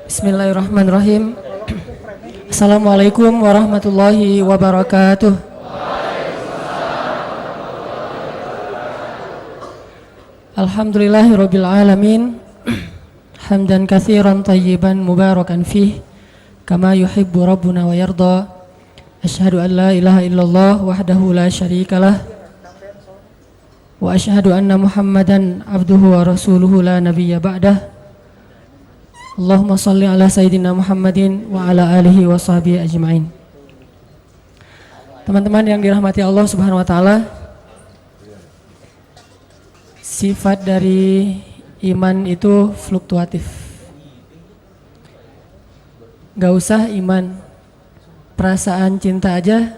Bismillahirrahmanirrahim. Assalamualaikum warahmatullahi wabarakatuh. Alhamdulillahirabbil alamin. Hamdan katsiran tayyiban mubarakan fih kama yuhibbu rabbuna wa yarda. Asyhadu an la ilaha illallah wahdahu la syarikalah wa asyhadu anna Muhammadan abduhu wa rasuluhu la nabiyya ba'dah. Allahumma salli ala Sayyidina Muhammadin wa ala alihi wa sahbihi ajma'in. Teman-teman yang dirahmati Allah Subhanahu wa ta'ala, sifat dari iman itu fluktuatif. Gak usah iman, perasaan cinta aja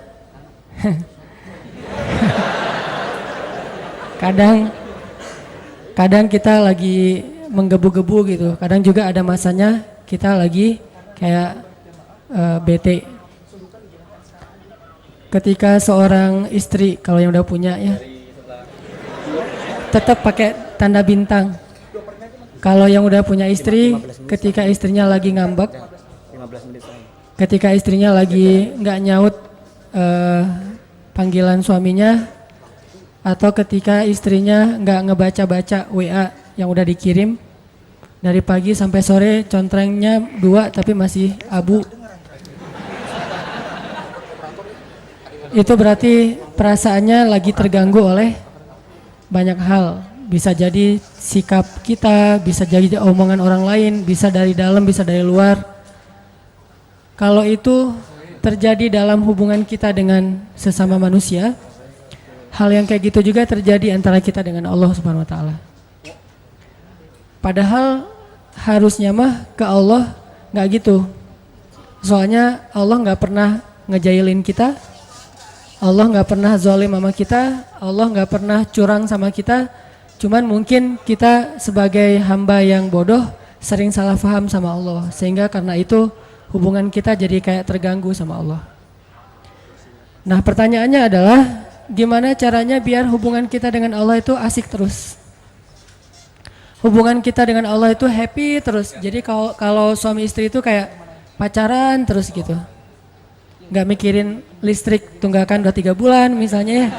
kadang kita lagi menggebu-gebu gitu. Kadang juga ada masanya kita lagi kayak bete. Ketika seorang istri, kalau yang udah punya ya, tetap pakai tanda bintang. Kalau yang udah punya istri, ketika istrinya lagi ngambek, ketika istrinya lagi nggak nyaut panggilan suaminya, atau ketika istrinya nggak ngebaca-baca WA yang udah dikirim dari pagi sampai sore, contrengnya 2 tapi masih abu. Itu berarti perasaannya lagi terganggu oleh banyak hal. Bisa jadi sikap kita, bisa jadi omongan orang lain, bisa dari dalam, bisa dari luar. Kalau itu terjadi dalam hubungan kita dengan sesama manusia, hal yang kayak gitu juga terjadi antara kita dengan Allah Subhanahu wa ta'ala. Padahal harusnya mah ke Allah nggak gitu. Soalnya Allah nggak pernah ngejailin kita, Allah nggak pernah zalim sama kita, Allah nggak pernah curang sama kita. Cuman mungkin kita sebagai hamba yang bodoh sering salah paham sama Allah, sehingga karena itu hubungan kita jadi kayak terganggu sama Allah. Nah, pertanyaannya adalah gimana caranya biar hubungan kita dengan Allah itu asik terus? Hubungan kita dengan Allah itu happy terus. Jadi kalau suami istri itu kayak pacaran terus gitu. Nggak mikirin listrik tunggakan udah 3 bulan misalnya ya.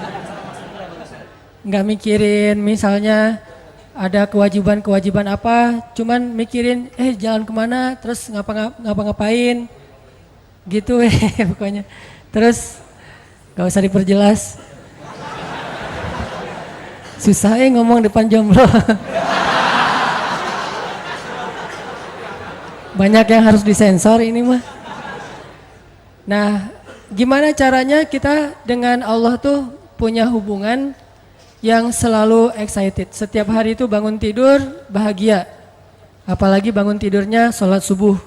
Nggak mikirin misalnya ada kewajiban apa, cuman mikirin jalan kemana, terus ngapa-ngapain gitu pokoknya. Terus nggak usah diperjelas. Susah ngomong depan jomblo. Banyak yang harus disensor ini mah. Nah, gimana caranya kita dengan Allah tuh punya hubungan yang selalu excited. Setiap hari itu bangun tidur bahagia. Apalagi bangun tidurnya sholat subuh.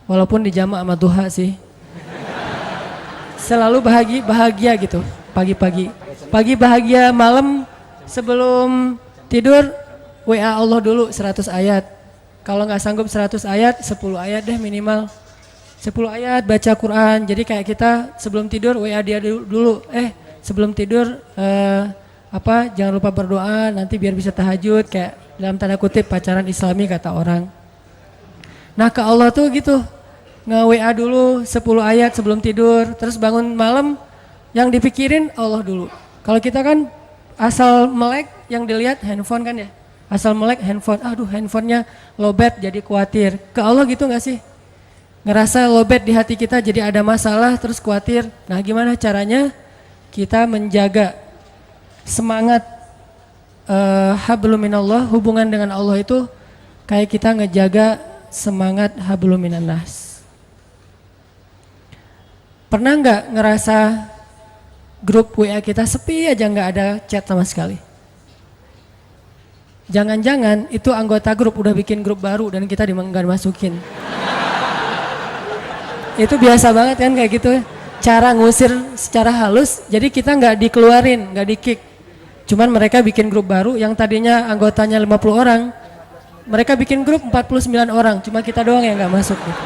Walaupun dijamak sama duha sih. Selalu bahagia gitu pagi-pagi. Pagi bahagia, malam sebelum tidur WA Allah dulu 100 ayat. Kalau nggak sanggup 100 ayat, 10 ayat deh minimal. 10 ayat baca Quran. Jadi kayak kita sebelum tidur WA dia dulu. Sebelum tidur jangan lupa berdoa nanti biar bisa tahajud, kayak dalam tanda kutip pacaran Islami kata orang. Nah, ke Allah tuh gitu. Nge-WA dulu 10 ayat sebelum tidur, terus bangun malam yang dipikirin Allah dulu. Kalau kita kan asal melek yang dilihat handphone kan ya. Asal melek handphone, aduh handphonenya lowbat jadi khawatir. Ke Allah gitu gak sih? Ngerasa lowbat di hati kita jadi ada masalah terus khawatir. Nah, gimana caranya kita menjaga semangat hablum minallah, hubungan dengan Allah itu kayak kita ngejaga semangat hablum minannas. Pernah gak ngerasa grup WA kita sepi aja, gak ada chat sama sekali? Jangan-jangan itu anggota grup udah bikin grup baru dan kita nggak dimasukin. Itu biasa banget kan kayak gitu. Cara ngusir secara halus, jadi kita nggak dikeluarin, nggak di-kick. Cuman mereka bikin grup baru yang tadinya anggotanya 50 orang. Mereka bikin grup 49 orang, cuma kita doang yang nggak masuk gitu.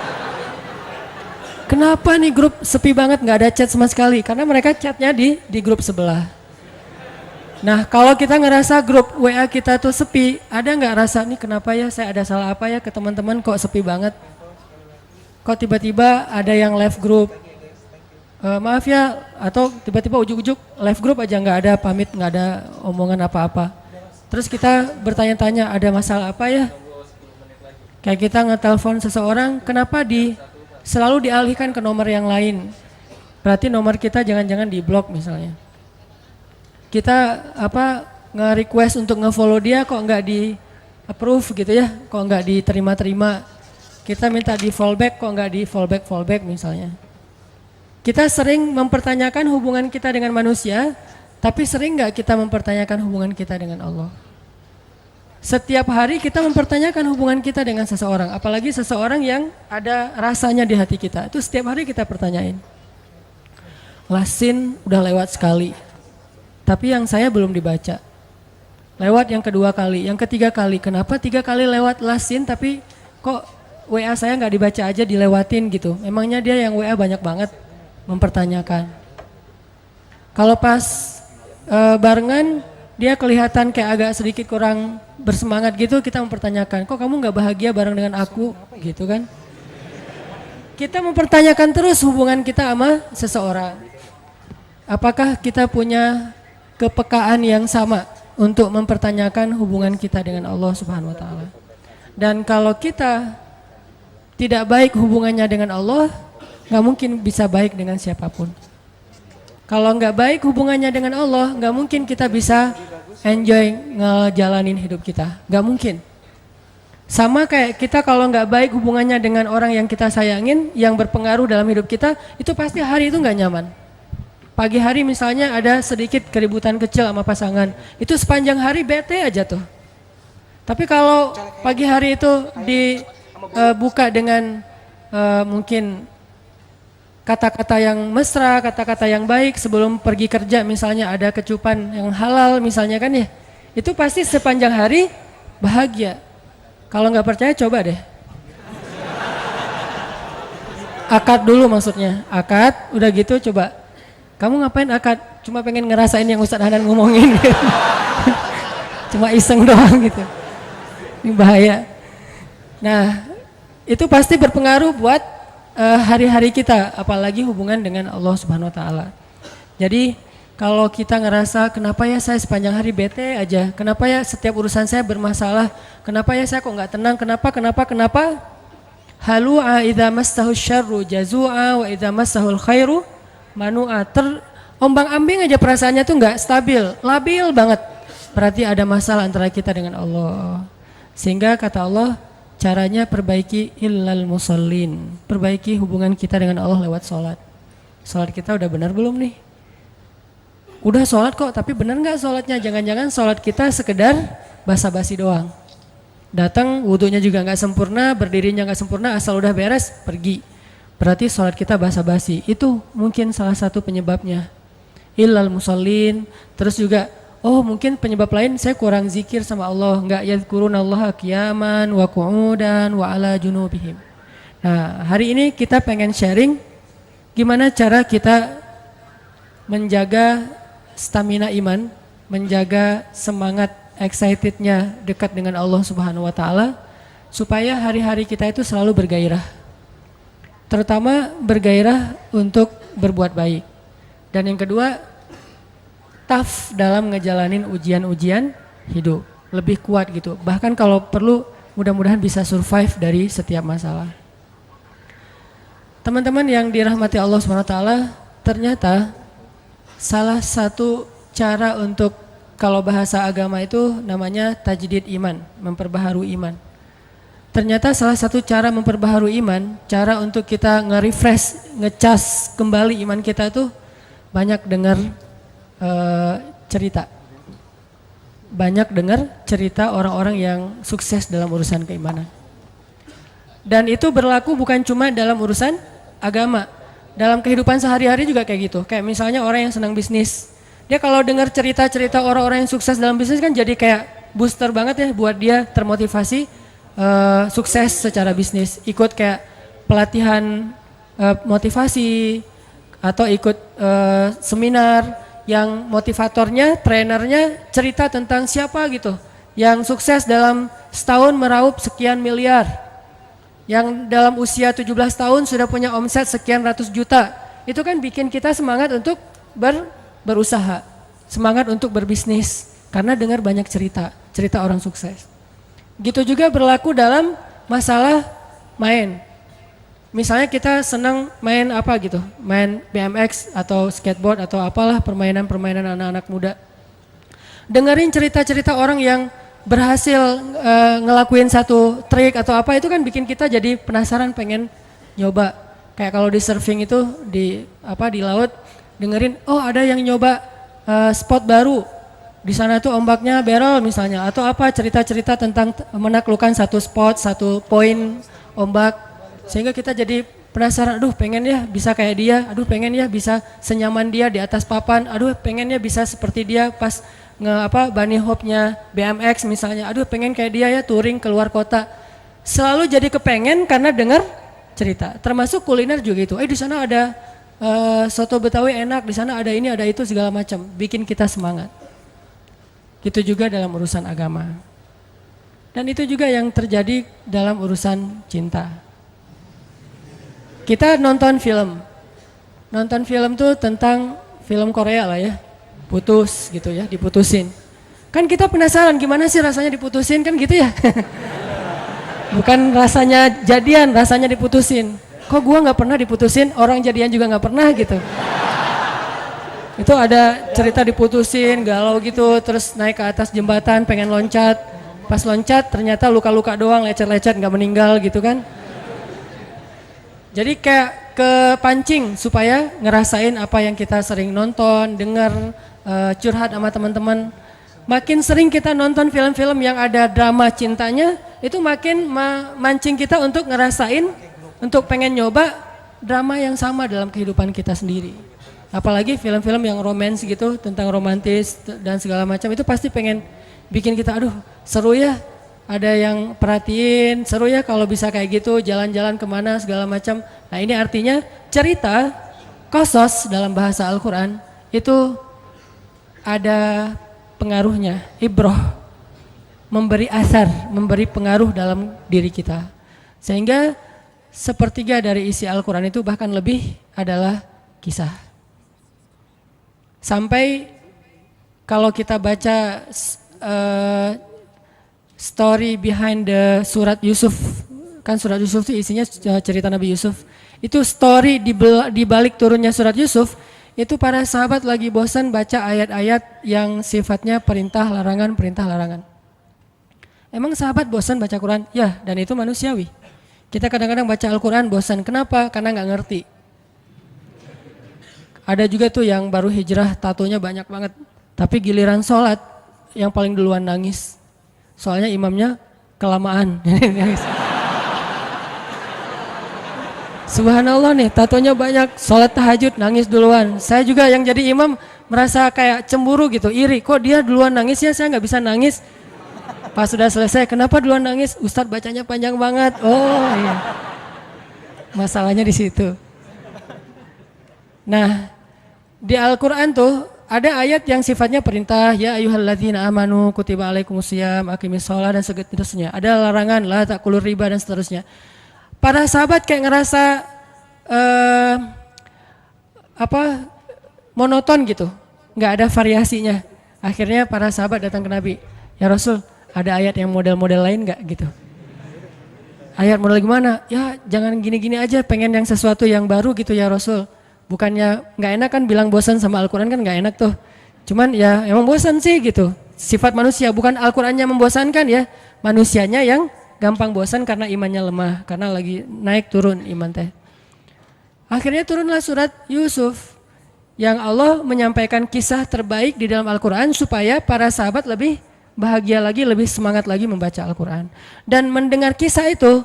Kenapa nih grup sepi banget, nggak ada chat sama sekali? Karena mereka chatnya di grup sebelah. Nah, kalau kita ngerasa grup WA kita tuh sepi, ada nggak rasa nih kenapa ya, saya ada salah apa ya ke teman-teman kok sepi banget? kok tiba-tiba ada yang left group, maaf ya, atau tiba-tiba ujuk-ujuk left group aja nggak ada pamit, nggak ada omongan apa-apa. Terus kita bertanya-tanya ada masalah apa ya? Kayak kita ngetelepon seseorang, kenapa selalu dialihkan ke nomor yang lain? Berarti nomor kita jangan-jangan di blok misalnya. Kita nge-request untuk nge-follow dia kok nggak di approve gitu ya, kok nggak diterima-terima. Kita minta di fallback kok nggak di fallback misalnya. Kita sering mempertanyakan hubungan kita dengan manusia, tapi sering nggak kita mempertanyakan hubungan kita dengan Allah? Setiap hari kita mempertanyakan hubungan kita dengan seseorang, apalagi seseorang yang ada rasanya di hati kita. Itu setiap hari kita pertanyain. Lasin udah lewat sekali, tapi yang saya belum dibaca. Lewat yang kedua kali, yang ketiga kali. Kenapa 3 kali lewat lasin tapi kok WA saya nggak dibaca aja dilewatin gitu. Memangnya dia yang WA banyak banget mempertanyakan. Kalau pas barengan dia kelihatan kayak agak sedikit kurang bersemangat gitu, kita mempertanyakan, kok kamu nggak bahagia bareng dengan aku gitu kan. Kita mempertanyakan terus hubungan kita sama seseorang. Apakah kita punya kepekaan yang sama untuk mempertanyakan hubungan kita dengan Allah Subhanahu wa taala? Dan kalau kita tidak baik hubungannya dengan Allah, nggak mungkin bisa baik dengan siapapun. Kalau nggak baik hubungannya dengan Allah, nggak mungkin kita bisa enjoy ngejalanin hidup kita. Nggak mungkin. Sama kayak kita kalau nggak baik hubungannya dengan orang yang kita sayangin, yang berpengaruh dalam hidup kita, itu pasti hari itu nggak nyaman. Pagi hari misalnya ada sedikit keributan kecil sama pasangan, itu sepanjang hari bete aja tuh. Tapi kalau pagi hari itu dibuka dengan mungkin kata-kata yang mesra, kata-kata yang baik sebelum pergi kerja, misalnya ada kecupan yang halal misalnya kan ya, itu pasti sepanjang hari bahagia. Kalau nggak percaya coba deh. Akad dulu maksudnya, akad udah gitu coba. Kamu ngapain akad? Cuma pengen ngerasain yang Ustadz Hanan ngomongin gitu. Cuma iseng doang gitu. Ini bahaya. Nah, itu pasti berpengaruh buat hari-hari kita, apalagi hubungan dengan Allah Subhanahu wa taala. Jadi, kalau kita ngerasa kenapa ya saya sepanjang hari bete aja, kenapa ya setiap urusan saya bermasalah, kenapa ya saya kok nggak tenang, kenapa? Halu'a idza massahu syarru jazu'a wa idza massahul khairu manu'a. Ombang-ambing aja perasaannya tuh nggak stabil, labil banget. Berarti ada masalah antara kita dengan Allah. Sehingga kata Allah, caranya perbaiki illal musallin. Perbaiki hubungan kita dengan Allah lewat sholat. Sholat kita udah benar belum nih? Udah sholat kok, tapi benar nggak sholatnya? Jangan-jangan sholat kita sekedar basa-basi doang. Datang wudunya juga nggak sempurna, berdirinya nggak sempurna, asal udah beres pergi. Berarti sholat kita basa-basi. Itu mungkin salah satu penyebabnya. Illal musallin. Terus juga, oh mungkin penyebab lain saya kurang zikir sama Allah, nggak yadhkurunallaha qiyaman wa qu'udan wa ala junubihim. Nah, hari ini kita pengen sharing gimana cara kita menjaga stamina iman, menjaga semangat excitednya dekat dengan Allah Subhanahu wa taala supaya hari-hari kita itu selalu bergairah. Terutama bergairah untuk berbuat baik. Dan yang kedua, tough dalam ngejalanin ujian-ujian hidup, lebih kuat gitu. Bahkan kalau perlu mudah-mudahan bisa survive dari setiap masalah. Teman-teman yang dirahmati Allah SWT, ternyata salah satu cara untuk, kalau bahasa agama itu namanya tajdid iman, memperbaharui iman. Ternyata salah satu cara memperbaharui iman, cara untuk kita nge-refresh, ngecas kembali iman kita itu banyak dengar cerita. Banyak dengar cerita orang-orang yang sukses dalam urusan keimanan. Dan itu berlaku bukan cuma dalam urusan agama. Dalam kehidupan sehari-hari juga kayak gitu. Kayak misalnya orang yang senang bisnis. Dia kalau dengar cerita-cerita orang-orang yang sukses dalam bisnis kan jadi kayak booster banget ya buat dia termotivasi sukses secara bisnis. Ikut kayak pelatihan motivasi atau ikut seminar yang motivatornya, trainernya cerita tentang siapa gitu yang sukses dalam setahun meraup sekian miliar. yang dalam usia 17 tahun sudah punya omset sekian ratus juta. Itu kan bikin kita semangat untuk berusaha, semangat untuk berbisnis karena dengar banyak cerita orang sukses. Gitu juga berlaku dalam masalah main. Misalnya kita senang main apa gitu, main BMX atau skateboard atau apalah permainan-permainan anak-anak muda. Dengerin cerita-cerita orang yang berhasil ngelakuin satu trik atau apa, itu kan bikin kita jadi penasaran pengen nyoba. Kayak kalau di surfing itu di laut, dengerin oh ada yang nyoba spot baru. Di sana tuh ombaknya barrel misalnya atau apa, cerita-cerita tentang menaklukkan satu spot, satu poin ombak. Sehingga kita jadi penasaran, aduh pengen ya bisa kayak dia, aduh pengen ya bisa senyaman dia di atas papan, aduh pengen ya bisa seperti dia pas bunny hopnya BMX misalnya, aduh pengen kayak dia ya touring keluar kota. Selalu jadi kepengen karena dengar cerita. Termasuk kuliner juga itu. Di sana ada soto Betawi enak, di sana ada ini ada itu segala macam, bikin kita semangat. Gitu juga dalam urusan agama. Dan itu juga yang terjadi dalam urusan cinta. Kita nonton film tuh tentang film Korea lah ya, putus gitu ya, diputusin. Kan kita penasaran gimana sih rasanya diputusin kan gitu ya. Bukan rasanya jadian, rasanya diputusin. Kok gua nggak pernah diputusin, orang jadian juga nggak pernah gitu. Itu ada cerita diputusin, galau gitu, terus naik ke atas jembatan pengen loncat. Pas loncat ternyata luka-luka doang, lecet-lecet nggak meninggal gitu kan. Jadi kayak kepancing supaya ngerasain apa yang kita sering nonton, dengar, curhat sama teman-teman. Makin sering kita nonton film-film yang ada drama cintanya, itu makin mancing kita untuk ngerasain, untuk pengen nyoba drama yang sama dalam kehidupan kita sendiri. Apalagi film-film yang romance gitu, tentang romantis dan segala macam, itu pasti pengen bikin kita, aduh seru ya. Ada yang perhatiin, seru ya kalau bisa kayak gitu, jalan-jalan kemana segala macam. Nah ini artinya cerita, qasas dalam bahasa Al-Quran itu ada pengaruhnya, ibroh, memberi asar, memberi pengaruh dalam diri kita. Sehingga sepertiga dari isi Al-Quran itu bahkan lebih adalah kisah. Sampai kalau kita baca story behind the surat Yusuf, kan surat Yusuf itu isinya cerita Nabi Yusuf. Itu story di balik turunnya surat Yusuf, itu para sahabat lagi bosan baca ayat-ayat yang sifatnya perintah larangan. Emang sahabat bosan baca Quran? Ya, dan itu manusiawi. Kita kadang-kadang baca Al-Quran bosan. Kenapa? Karena nggak ngerti. Ada juga tuh yang baru hijrah, tatonya banyak banget. Tapi giliran sholat, yang paling duluan nangis. Soalnya imamnya kelamaan. Subhanallah nih, tatonya banyak, sholat tahajud nangis duluan. Saya juga yang jadi imam merasa kayak cemburu gitu, iri. Kok dia duluan nangis ya, saya nggak bisa nangis. Pas sudah selesai, kenapa duluan nangis? Ustadz bacanya panjang banget. Oh iya, masalahnya di situ. Nah, di Al-Quran tuh ada ayat yang sifatnya perintah, ya ayyuhalladzina amanu kutiba alaikumusiyam aqimis shalah dan seterusnya. Ada larangan, la ta'kulur riba dan seterusnya. Para sahabat kayak ngerasa monoton gitu, nggak ada variasinya. Akhirnya para sahabat datang ke Nabi, ya Rasul, ada ayat yang model-model lain nggak gitu? Ayat model gimana? Ya jangan gini-gini aja, pengen yang sesuatu yang baru gitu ya Rasul. Bukannya nggak enak kan bilang bosan sama Al-Quran kan nggak enak tuh. Cuman ya emang bosan sih gitu. Sifat manusia, bukan Al-Qurannya membosankan ya. Manusianya yang gampang bosan karena imannya lemah. Karena lagi naik turun iman teh. Akhirnya turunlah surat Yusuf. Yang Allah menyampaikan kisah terbaik di dalam Al-Quran supaya para sahabat lebih bahagia lagi, lebih semangat lagi membaca Al-Quran. Dan mendengar kisah itu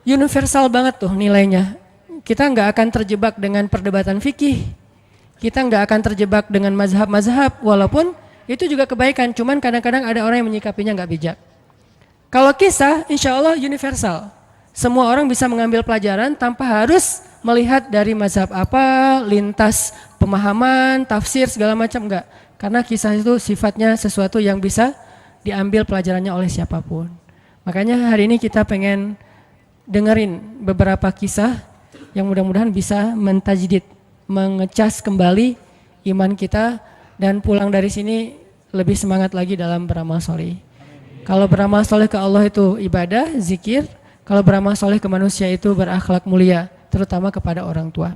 universal banget tuh nilainya. Kita nggak akan terjebak dengan perdebatan fikih, kita nggak akan terjebak dengan mazhab-mazhab, walaupun itu juga kebaikan, cuman kadang-kadang ada orang yang menyikapinya nggak bijak. Kalau kisah, insya Allah universal, semua orang bisa mengambil pelajaran tanpa harus melihat dari mazhab apa, lintas pemahaman, tafsir segala macam, enggak. Karena kisah itu sifatnya sesuatu yang bisa diambil pelajarannya oleh siapapun. Makanya hari ini kita pengen dengerin beberapa kisah yang mudah-mudahan bisa mentajdid, mengecas kembali iman kita dan pulang dari sini lebih semangat lagi dalam beramal soleh. Kalau beramal soleh ke Allah itu ibadah, zikir. Kalau beramal soleh ke manusia itu berakhlak mulia, terutama kepada orang tua.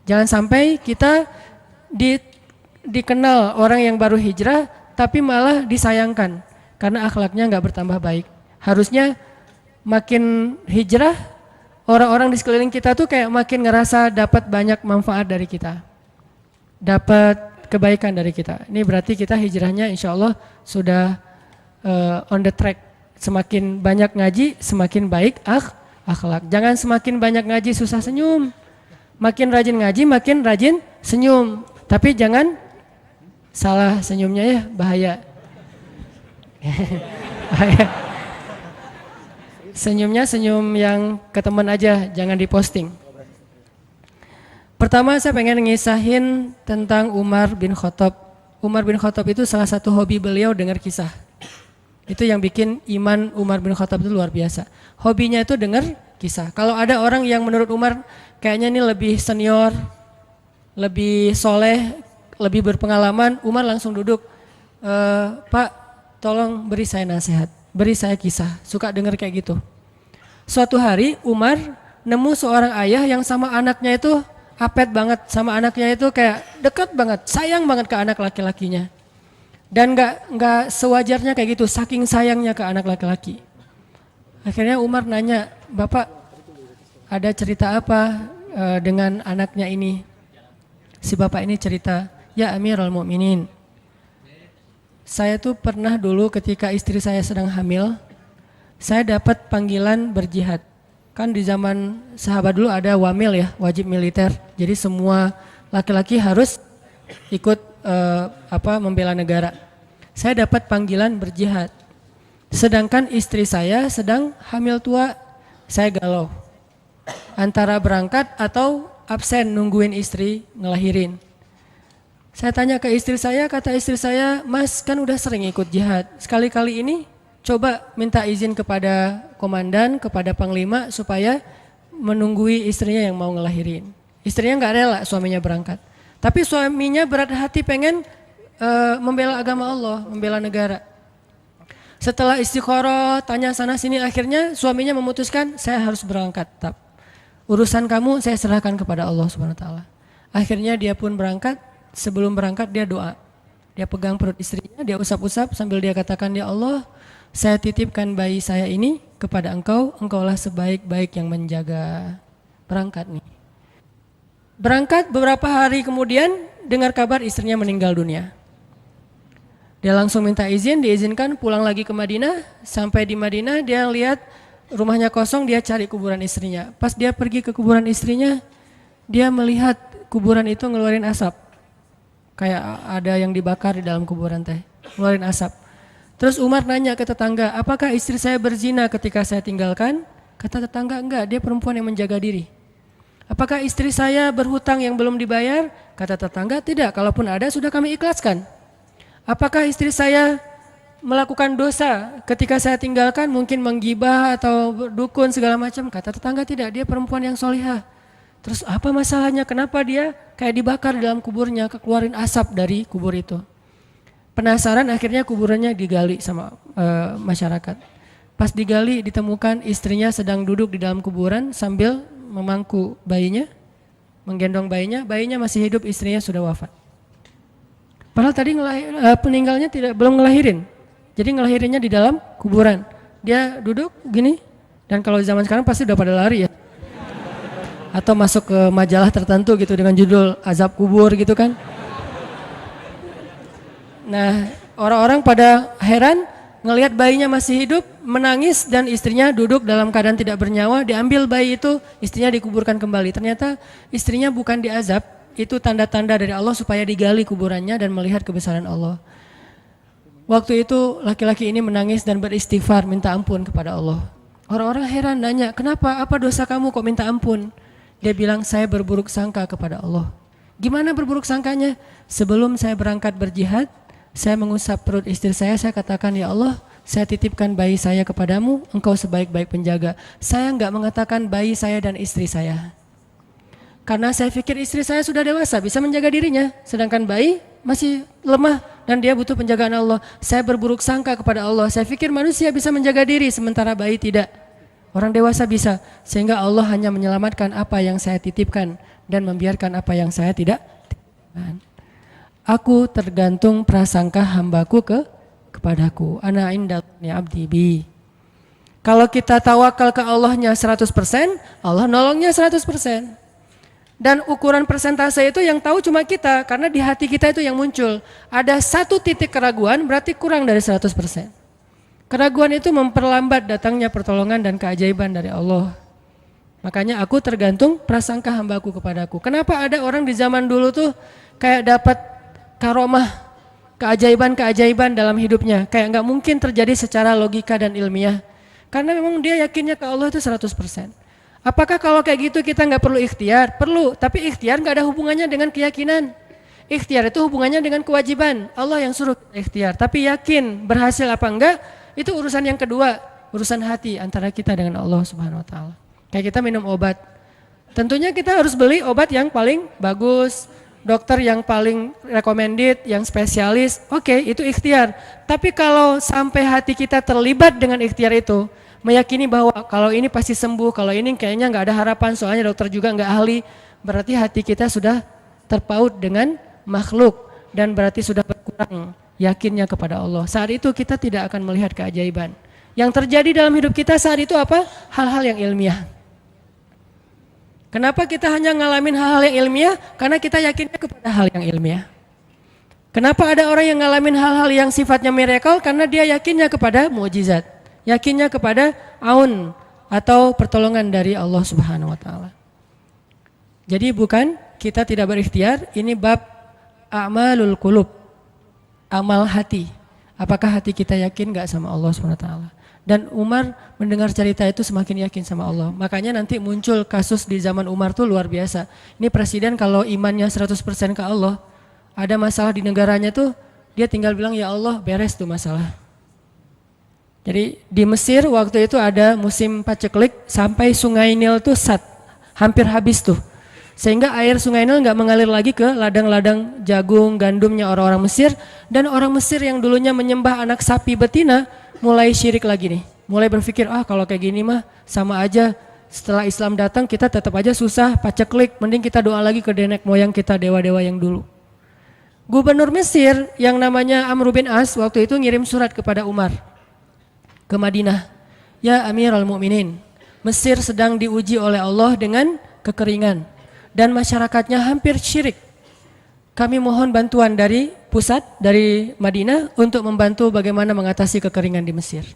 Jangan sampai kita dikenal orang yang baru hijrah, tapi malah disayangkan karena akhlaknya nggak bertambah baik. Harusnya makin hijrah, orang-orang di sekeliling kita tuh kayak makin ngerasa dapat banyak manfaat dari kita, dapat kebaikan dari kita. Ini berarti kita hijrahnya insya Allah sudah on the track. Semakin banyak ngaji, semakin baik akhlak. Jangan semakin banyak ngaji susah senyum. Makin rajin ngaji, makin rajin senyum. Tapi jangan salah senyumnya ya, bahaya. Bahaya. Senyumnya senyum yang ke teman aja, jangan diposting. Pertama saya pengen ngisahin tentang Umar bin Khattab. Umar bin Khattab itu salah satu hobi beliau dengar kisah. Itu yang bikin iman Umar bin Khattab itu luar biasa. Hobinya itu dengar kisah. Kalau ada orang yang menurut Umar kayaknya ini lebih senior, lebih soleh, lebih berpengalaman, Umar langsung duduk. Pak, tolong beri saya nasihat, beri saya kisah. Suka dengar kayak gitu. Suatu hari Umar nemu seorang ayah yang sama anaknya itu apet banget, sama anaknya itu kayak dekat banget, sayang banget ke anak laki-lakinya. Dan nggak sewajarnya kayak gitu, saking sayangnya ke anak laki-laki. Akhirnya Umar nanya, Bapak ada cerita apa dengan anaknya ini? Si bapak ini cerita, ya Amirul Mukminin, saya tuh pernah dulu ketika istri saya sedang hamil, saya dapat panggilan berjihad. Kan di zaman sahabat dulu ada wamil ya, wajib militer. Jadi semua laki-laki harus ikut membela negara. Saya dapat panggilan berjihad. Sedangkan istri saya sedang hamil tua, saya galau. Antara berangkat atau absen nungguin istri ngelahirin. Saya tanya ke istri saya, kata istri saya, Mas kan udah sering ikut jihad. Sekali-kali ini coba minta izin kepada komandan, kepada panglima supaya menunggui istrinya yang mau ngelahirin. Istrinya nggak rela suaminya berangkat. Tapi suaminya berat hati pengen membela agama Allah, membela negara. Setelah istikharah, tanya sana sini, akhirnya suaminya memutuskan saya harus berangkat. Urusan kamu saya serahkan kepada Allah Subhanahu wa taala. Akhirnya dia pun berangkat, sebelum berangkat dia doa. Dia pegang perut istrinya, dia usap-usap sambil dia katakan, ya Allah, saya titipkan bayi saya ini kepada Engkau, Engkaulah sebaik-baik yang menjaga. Berangkat nih. Berangkat beberapa hari kemudian dengar kabar istrinya meninggal dunia. Dia langsung minta izin, diizinkan pulang lagi ke Madinah. Sampai di Madinah dia lihat rumahnya kosong, dia cari kuburan istrinya. Pas dia pergi ke kuburan istrinya, dia melihat kuburan itu ngeluarin asap. Kayak ada yang dibakar di dalam kuburan teh, ngeluarin asap. Terus Umar nanya ke tetangga, apakah istri saya berzina ketika saya tinggalkan? Kata tetangga, enggak, dia perempuan yang menjaga diri. Apakah istri saya berhutang yang belum dibayar? Kata tetangga, tidak, kalaupun ada sudah kami ikhlaskan. Apakah istri saya melakukan dosa ketika saya tinggalkan, mungkin menggibah atau dukun segala macam? Kata tetangga, tidak, dia perempuan yang solihah. Terus apa masalahnya? Kenapa dia kayak dibakar di dalam kuburnya, keluarin asap dari kubur itu? Penasaran, akhirnya kuburannya digali sama masyarakat. Pas digali ditemukan istrinya sedang duduk di dalam kuburan sambil memangku bayinya, menggendong bayinya. Bayinya masih hidup, istrinya sudah wafat. Padahal tadi peninggalnya belum ngelahirin. Jadi ngelahirinnya di dalam kuburan. Dia duduk gini, dan kalau zaman sekarang pasti udah pada lari ya. Atau masuk ke majalah tertentu gitu dengan judul azab kubur gitu kan. Nah, orang-orang pada heran ngelihat bayinya masih hidup, menangis, dan istrinya duduk dalam keadaan tidak bernyawa. Diambil bayi itu, istrinya dikuburkan kembali. Ternyata istrinya bukan diazab, itu tanda-tanda dari Allah supaya digali kuburannya dan melihat kebesaran Allah. Waktu itu laki-laki ini menangis dan beristighfar minta ampun kepada Allah. Orang-orang heran nanya, kenapa? Apa dosa kamu kok minta ampun? Dia bilang, saya berburuk sangka kepada Allah. Gimana berburuk sangkanya? Sebelum saya berangkat berjihad, saya mengusap perut istri saya katakan, ya Allah, saya titipkan bayi saya kepadamu, engkau sebaik-baik penjaga. Saya enggak mengatakan bayi saya dan istri saya. Karena saya pikir istri saya sudah dewasa, bisa menjaga dirinya. Sedangkan bayi masih lemah dan dia butuh penjagaan Allah. Saya berburuk sangka kepada Allah. Saya pikir manusia bisa menjaga diri, sementara bayi tidak. Orang dewasa bisa. Sehingga Allah hanya menyelamatkan apa yang saya titipkan dan membiarkan apa yang saya tidak titipkan. Aku tergantung prasangka hambaku kepadaku. Ana indatni abdi bi. Kalau kita tawakal ke Allahnya 100%, Allah nolongnya 100%. Dan ukuran persentase itu yang tahu cuma kita, karena di hati kita itu yang muncul. Ada satu titik keraguan berarti kurang dari 100%. Keraguan itu memperlambat datangnya pertolongan dan keajaiban dari Allah. Makanya aku tergantung prasangka hambaku kepadaku. Kenapa ada orang di zaman dulu tuh kayak dapat karomah, keajaiban-keajaiban dalam hidupnya. Kayak nggak mungkin terjadi secara logika dan ilmiah. Karena memang dia yakinnya ke Allah itu 100%. Apakah kalau kayak gitu kita nggak perlu ikhtiar? Perlu, tapi ikhtiar nggak ada hubungannya dengan keyakinan. Ikhtiar itu hubungannya dengan kewajiban. Allah yang suruh ikhtiar, tapi yakin berhasil apa enggak, itu urusan yang kedua, urusan hati antara kita dengan Allah Subhanahu Wa Taala. Kayak kita minum obat, tentunya kita harus beli obat yang paling bagus, dokter yang paling recommended, yang spesialis, oke, itu ikhtiar. Tapi kalau sampai hati kita terlibat dengan ikhtiar itu, meyakini bahwa kalau ini pasti sembuh, kalau ini kayaknya nggak ada harapan, soalnya dokter juga nggak ahli, berarti hati kita sudah terpaut dengan makhluk dan berarti sudah berkurang yakinnya kepada Allah. Saat itu kita tidak akan melihat keajaiban. Yang terjadi dalam hidup kita saat itu apa? Hal-hal yang ilmiah. Kenapa kita hanya ngalamin hal-hal yang ilmiah? Karena kita yakinnya kepada hal yang ilmiah. Kenapa ada orang yang ngalamin hal-hal yang sifatnya miracle? Karena dia yakinnya kepada mukjizat. Yakinnya kepada aun atau pertolongan dari Allah Subhanahu Wa Taala. Jadi bukan kita tidak berikhtiar, ini bab a'malul qulub, amal hati. Apakah hati kita yakin nggak sama Allah Subhanahu Wa Taala? Dan Umar mendengar cerita itu semakin yakin sama Allah. Makanya nanti muncul kasus di zaman Umar tuh luar biasa. Ini presiden kalau imannya 100% ke Allah, ada masalah di negaranya tuh dia tinggal bilang ya Allah beres tuh masalah. Jadi di Mesir waktu itu ada musim paceklik sampai sungai Nil tuh hampir habis tuh. Sehingga air sungai Nil nggak mengalir lagi ke ladang-ladang jagung, gandumnya orang-orang Mesir. Dan orang Mesir yang dulunya menyembah anak sapi betina mulai syirik lagi nih. Mulai berpikir kalau kayak gini mah sama aja, setelah Islam datang kita tetap aja susah, paceklik, mending kita doa lagi ke nenek moyang kita, dewa-dewa yang dulu. Gubernur Mesir yang namanya Amr bin As waktu itu ngirim surat kepada Umar ke Madinah. Ya Amirul Mukminin, Mesir sedang diuji oleh Allah dengan kekeringan dan masyarakatnya hampir syirik. Kami mohon bantuan dari pusat, dari Madinah untuk membantu bagaimana mengatasi kekeringan di Mesir.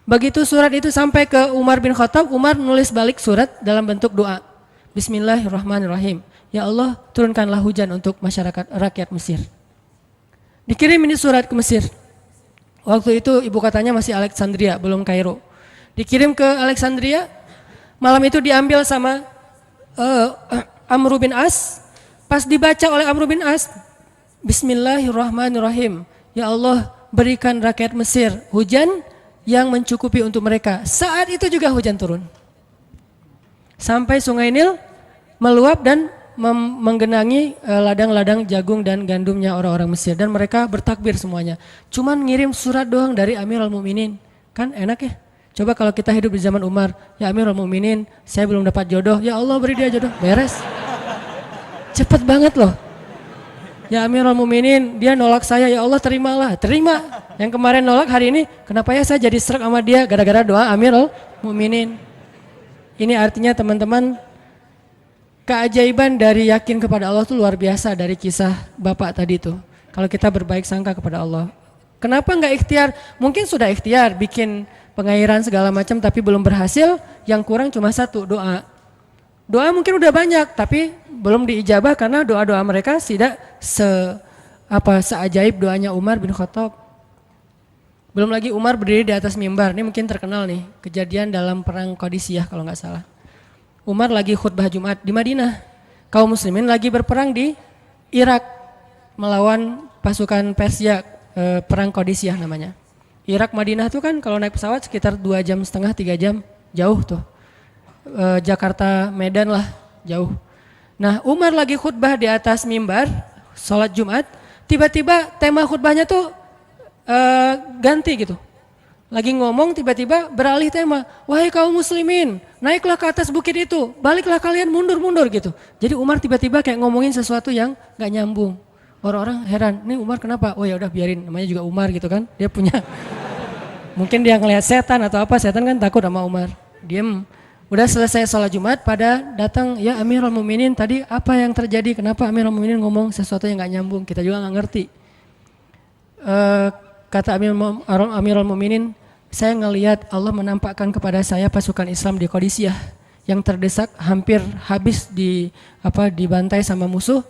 Begitu surat itu sampai ke Umar bin Khattab, Umar nulis balik surat dalam bentuk doa. Bismillahirrahmanirrahim. Ya Allah, turunkanlah hujan untuk masyarakat rakyat Mesir. Dikirim ini surat ke Mesir. Waktu itu ibu katanya masih Alexandria, belum Kairo. Dikirim ke Alexandria, malam itu diambil sama Amr bin As. Pas dibaca oleh Amr bin As, Bismillahirrahmanirrahim. Ya Allah, berikan rakyat Mesir hujan yang mencukupi untuk mereka. Saat itu juga hujan turun. Sampai sungai Nil meluap dan menggenangi ladang-ladang jagung dan gandumnya orang-orang Mesir. Dan mereka bertakbir semuanya. Cuman ngirim surat doang dari Amirul Mukminin. Kan enak ya? Coba kalau kita hidup di zaman Umar, ya Amirul Mukminin, saya belum dapat jodoh. Ya Allah beri dia jodoh, beres. Cepet banget loh. Ya Amirul Mukminin, dia nolak saya, ya Allah terimalah. Terima. Yang kemarin nolak, hari ini kenapa ya saya jadi serak sama dia? Gara-gara doa Amirul Mukminin. Ini artinya teman-teman, keajaiban dari yakin kepada Allah itu luar biasa dari kisah Bapak tadi itu. Kalau kita berbaik sangka kepada Allah. Kenapa enggak ikhtiar? Mungkin sudah ikhtiar bikin pengairan segala macam tapi belum berhasil, yang kurang cuma satu, doa. Doa mungkin udah banyak tapi belum diijabah karena doa-doa mereka tidak seajaib doanya Umar bin Khattab. Belum lagi Umar berdiri di atas mimbar, ini mungkin terkenal nih, kejadian dalam perang Qadisiyah kalau nggak salah. Umar lagi khutbah Jumat di Madinah. Kaum muslimin lagi berperang di Irak melawan pasukan Persia, perang Qadisiyah namanya. Irak Madinah tuh kan kalau naik pesawat sekitar 2,5 jam, 3 jam, jauh tuh. Jakarta Medan lah, jauh. Nah Umar lagi khutbah di atas mimbar, sholat Jumat, tiba-tiba tema khutbahnya tuh ganti gitu. Lagi ngomong tiba-tiba beralih tema, wahai kaum muslimin, naiklah ke atas bukit itu, baliklah kalian mundur-mundur gitu. Jadi Umar tiba-tiba kayak ngomongin sesuatu yang gak nyambung. Orang-orang heran, nih Umar kenapa? Oh ya udah biarin, namanya juga Umar gitu kan. Dia punya, mungkin dia ngelihat setan atau apa, setan kan takut sama Umar. Diem, udah selesai sholat Jumat, pada datang, ya Amirul Mukminin tadi apa yang terjadi? Kenapa Amirul Mukminin ngomong sesuatu yang gak nyambung? Kita juga gak ngerti. Kata Amirul Mukminin, saya ngelihat Allah menampakkan kepada saya pasukan Islam di Qadisiyah yang terdesak hampir habis dibantai sama musuh,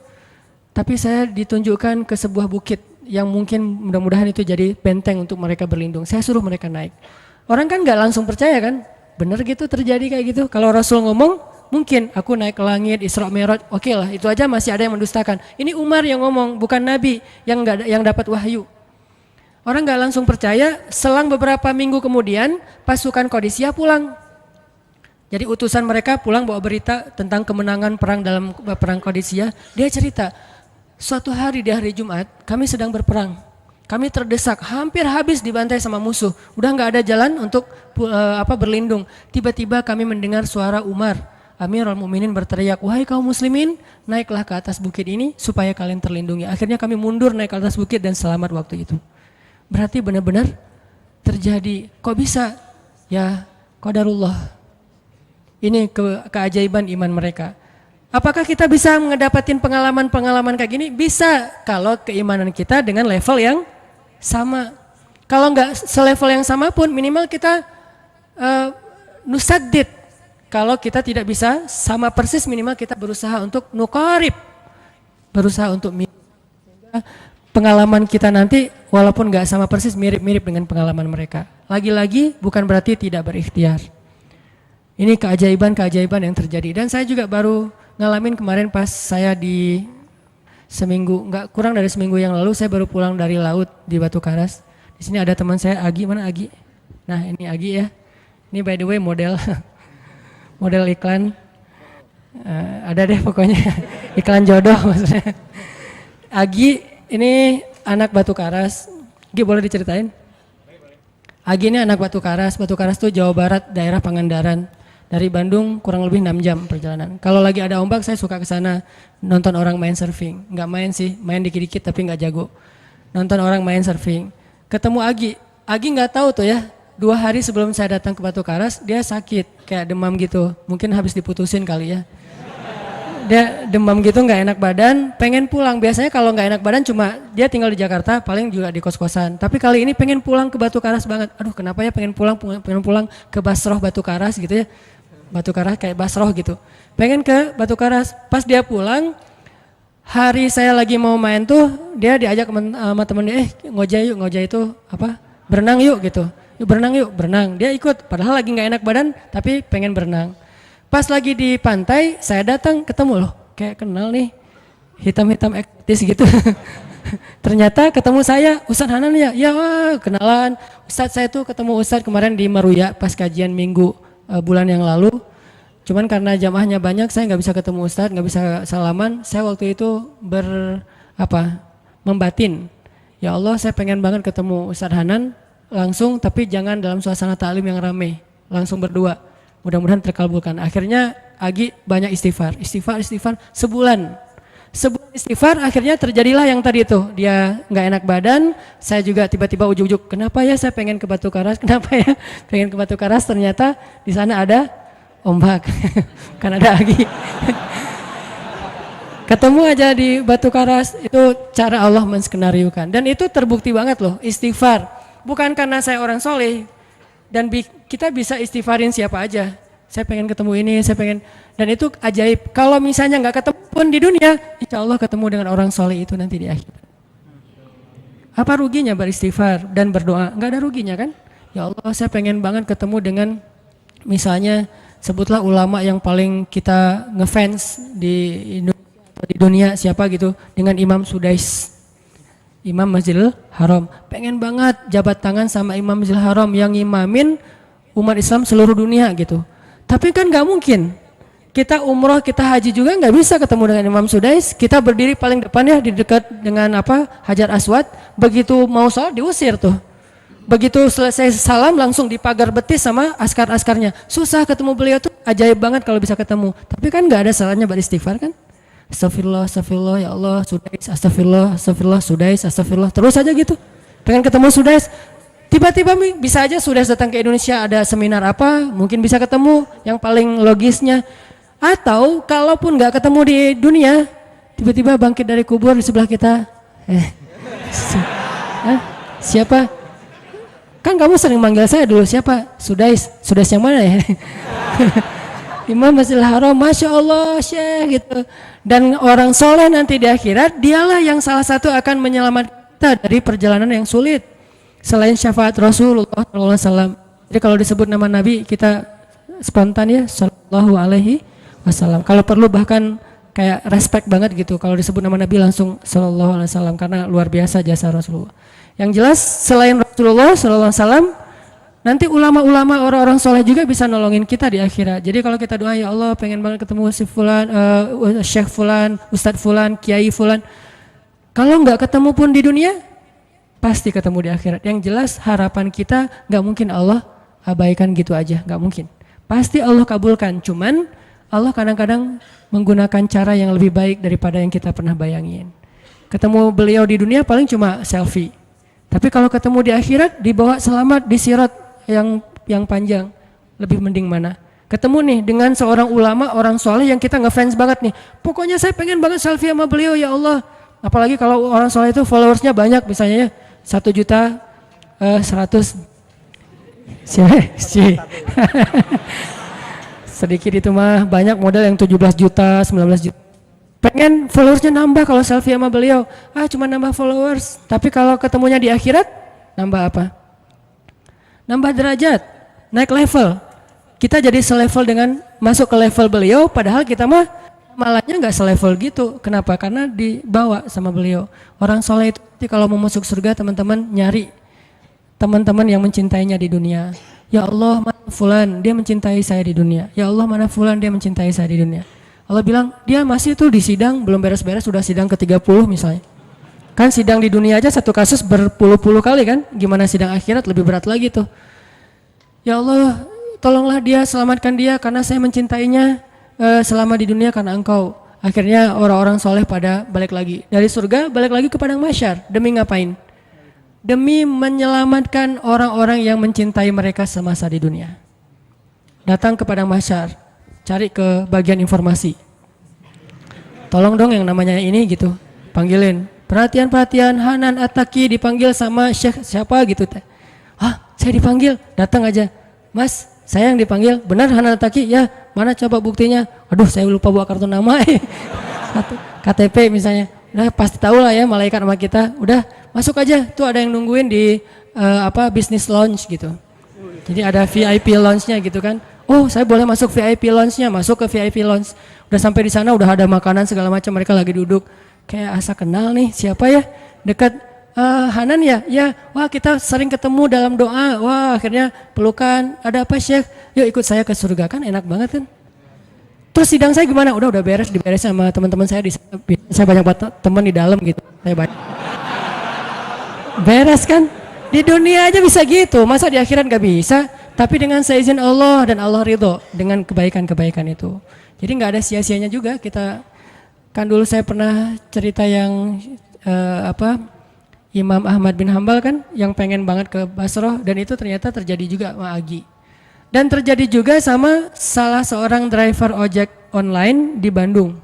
tapi saya ditunjukkan ke sebuah bukit yang mungkin mudah-mudahan itu jadi benteng untuk mereka berlindung. Saya suruh mereka naik. Orang kan nggak langsung percaya kan? Bener gitu terjadi kayak gitu. Kalau Rasul ngomong, mungkin aku naik ke langit, Isra Mi'raj, oke lah, itu aja masih ada yang mendustakan. Ini Umar yang ngomong, bukan Nabi yang dapat wahyu. Orang gak langsung percaya, selang beberapa minggu kemudian pasukan Qadisiyah pulang. Jadi utusan mereka pulang bawa berita tentang kemenangan perang dalam perang Qadisiyah. Dia cerita, suatu hari di hari Jumat kami sedang berperang. Kami terdesak, hampir habis dibantai sama musuh. Udah gak ada jalan untuk berlindung. Tiba-tiba kami mendengar suara Umar. Amirul Mukminin berteriak, wahai kaum muslimin, naiklah ke atas bukit ini supaya kalian terlindungi. Akhirnya kami mundur naik ke atas bukit dan selamat waktu itu. Berarti benar-benar terjadi. Kok bisa? Ya qadarullah. Ini keajaiban iman mereka. Apakah kita bisa mendapatkan pengalaman-pengalaman kayak gini? Bisa kalau keimanan kita dengan level yang sama. Kalau enggak selevel yang sama pun minimal kita nusaddid. Kalau kita tidak bisa sama persis, minimal kita berusaha untuk nuqarib. Berusaha untuk pengalaman kita nanti walaupun gak sama persis mirip-mirip dengan pengalaman mereka. Lagi-lagi bukan berarti tidak berikhtiar. Ini keajaiban-keajaiban yang terjadi. Dan saya juga baru ngalamin kemarin pas saya di seminggu, gak kurang dari seminggu yang lalu saya baru pulang dari laut di Batu Karas. Di sini ada teman saya Agi, mana Agi? Nah ini Agi ya. Ini by the way model iklan. Ada deh pokoknya iklan jodoh maksudnya. Agi ini anak Batu Karas. Gi boleh diceritain? Agi ini anak Batu Karas. Batu Karas tuh Jawa Barat, daerah Pangandaran. Dari Bandung kurang lebih 6 jam perjalanan. Kalau lagi ada ombak saya suka ke sana nonton orang main surfing. Enggak main sih, main dikit-dikit tapi enggak jago. Nonton orang main surfing. Ketemu Agi. Agi enggak tahu tuh ya. 2 hari sebelum saya datang ke Batu Karas, dia sakit kayak demam gitu. Mungkin habis diputusin kali ya. Dia demam gitu nggak enak badan, pengen pulang. Biasanya kalau nggak enak badan cuma dia tinggal di Jakarta, paling juga di kos-kosan. Tapi kali ini pengen pulang ke Batu Karas banget. Aduh kenapa ya pengen pulang ke Basroh Batu Karas gitu ya. Batu Karas kayak Basroh gitu. Pengen ke Batu Karas. Pas dia pulang, hari saya lagi mau main tuh, dia diajak sama temen dia, ngojek itu apa? Berenang yuk gitu. Yuk berenang. Dia ikut, padahal lagi nggak enak badan, tapi pengen berenang. Pas lagi di pantai, saya datang ketemu loh, kayak kenal nih, hitam-hitam ektis gitu. Ternyata ketemu saya, Ustadz Hanan ya, ya wah, kenalan. Ustadz saya tuh ketemu Ustadz kemarin di Meruya pas kajian minggu bulan yang lalu. Cuman karena jamaahnya banyak, saya nggak bisa ketemu Ustadz, nggak bisa salaman. Saya waktu itu membatin, ya Allah saya pengen banget ketemu Ustadz Hanan langsung, tapi jangan dalam suasana ta'lim yang ramai, langsung berdua. Mudah-mudahan terkabulkan. Akhirnya Agi banyak istighfar sebulan istighfar, akhirnya terjadilah yang tadi itu. Dia nggak enak badan, saya juga tiba-tiba ujuk-ujuk, kenapa ya saya pengen ke Batu Karas, ternyata di sana ada ombak, kan ada Agi. Ketemu aja di Batu Karas, itu cara Allah menskenariokan. Dan itu terbukti banget loh, istighfar. Bukan karena saya orang soleh, dan kita bisa istighfarin siapa aja. Saya pengen ketemu ini, dan itu ajaib. Kalau misalnya nggak ketemu pun di dunia, insya Allah ketemu dengan orang soleh itu nanti di akhir. Apa ruginya beristighfar dan berdoa? Nggak ada ruginya kan? Ya Allah, saya pengen banget ketemu dengan misalnya sebutlah ulama yang paling kita ngefans di dunia siapa gitu, dengan Imam Sudais. Imam Masjidil Haram. Pengen banget jabat tangan sama Imam Masjidil Haram yang ngimamin umat Islam seluruh dunia gitu. Tapi kan nggak mungkin. Kita umroh, kita haji juga nggak bisa ketemu dengan Imam Sudais. Kita berdiri paling depan ya di dekat dengan Hajar Aswad. Begitu mau sholat diusir tuh. Begitu selesai salam langsung dipagar betis sama askar-askarnya. Susah ketemu beliau tuh, ajaib banget kalau bisa ketemu. Tapi kan nggak ada salahnya beristighfar kan? Astagfirullah, astagfirullah, ya Allah, Sudais, astagfirullah, astagfirullah, Sudais, astagfirullah. Terus aja gitu. Pengen ketemu Sudais. Tiba-tiba bisa aja Sudais datang ke Indonesia, ada seminar apa, mungkin bisa ketemu. Yang paling logisnya. Atau kalaupun nggak ketemu di dunia, tiba-tiba bangkit dari kubur di sebelah kita. Siapa? Kan kamu sering manggil saya dulu, siapa? Sudais. Sudais yang mana ya? Imam Masjidil Haram, Masya Allah Syekh gitu. Dan orang soleh nanti di akhirat, dialah yang salah satu akan menyelamatkan kita dari perjalanan yang sulit. Selain syafaat Rasulullah SAW. Jadi kalau disebut nama Nabi, kita spontan ya, Sallallahu Alaihi Wasallam. Kalau perlu bahkan kayak respect banget gitu. Kalau disebut nama Nabi langsung Sallallahu Alaihi Wasallam, karena luar biasa jasa Rasulullah. Yang jelas selain Rasulullah Sallallahu Alaihi Wasallam, nanti ulama-ulama orang-orang soleh juga bisa nolongin kita di akhirat. Jadi kalau kita doa, ya Allah pengen banget ketemu si fulan, Syekh fulan, Ustadz fulan, Kiai fulan. Kalau nggak ketemu pun di dunia, pasti ketemu di akhirat. Yang jelas harapan kita nggak mungkin Allah abaikan gitu aja, nggak mungkin. Pasti Allah kabulkan. Cuman Allah kadang-kadang menggunakan cara yang lebih baik daripada yang kita pernah bayangin. Ketemu beliau di dunia paling cuma selfie. Tapi kalau ketemu di akhirat, dibawa selamat di sirat yang panjang, lebih mending mana? Ketemu nih dengan seorang ulama, orang soleh yang kita ngefans banget nih. Pokoknya saya pengen banget selfie sama beliau ya Allah. Apalagi kalau orang soleh itu followersnya banyak, misalnya ya 1.100.000. Sedikit itu mah, banyak model yang 17 juta, 19 juta. Pengen followersnya nambah kalau selfie sama beliau. Cuma nambah followers. Tapi kalau ketemunya di akhirat, nambah apa? Nambah derajat, naik level. Kita jadi selevel dengan masuk ke level beliau, padahal kita mah malahnya nggak selevel gitu. Kenapa? Karena dibawa sama beliau. Orang soleh itu kalau mau masuk surga, teman-teman nyari teman-teman yang mencintainya di dunia. Ya Allah, mana fulan, dia mencintai saya di dunia. Ya Allah, mana fulan, dia mencintai saya di dunia. Allah bilang, dia masih tuh di sidang, belum beres-beres, sudah sidang ke-30 misalnya. Kan sidang di dunia aja satu kasus berpuluh-puluh kali kan, gimana sidang akhirat lebih berat lagi tuh. Ya Allah, tolonglah dia, selamatkan dia, karena saya mencintainya selama di dunia karena engkau. Akhirnya orang-orang soleh pada balik lagi. Dari surga balik lagi ke padang mahsyar. Demi ngapain? Demi menyelamatkan orang-orang yang mencintai mereka semasa di dunia. Datang ke padang mahsyar, cari ke bagian informasi. Tolong dong yang namanya ini gitu, panggilin. Perhatian-perhatian, Hanan At-Taki dipanggil sama Syekh siapa gitu. Saya dipanggil, datang aja. Mas, saya yang dipanggil, benar Hanan At-Taki? Ya, mana coba buktinya? Aduh, saya lupa bawa kartu nama. KTP misalnya. Udah pasti tahu lah ya malaikat sama kita. Udah masuk aja, tuh ada yang nungguin di business lounge gitu. Jadi ada VIP lounge-nya gitu kan. Oh, saya boleh masuk VIP lounge-nya, masuk ke VIP lounge. Udah sampai di sana udah ada makanan segala macam, mereka lagi duduk. Kayak asa kenal nih, siapa ya? Dekat Hanan ya? Ya, wah kita sering ketemu dalam doa. Wah, akhirnya pelukan. Ada apa Syekh? Yuk ikut saya ke surga, kan enak banget kan? Terus sidang saya gimana? Udah beres, diberes sama teman-teman saya di sana. Saya banyak teman di dalam gitu. Saya banyak. Beres kan? Di dunia aja bisa gitu, masa di akhirat gak bisa? Tapi dengan seizin Allah dan Allah ridho dengan kebaikan-kebaikan itu. Jadi nggak ada sia-sianya juga. Kita kan dulu saya pernah cerita yang Imam Ahmad bin Hambal kan yang pengen banget ke Basrah, dan itu ternyata terjadi juga sama Agi. Dan terjadi juga sama salah seorang driver ojek online di Bandung.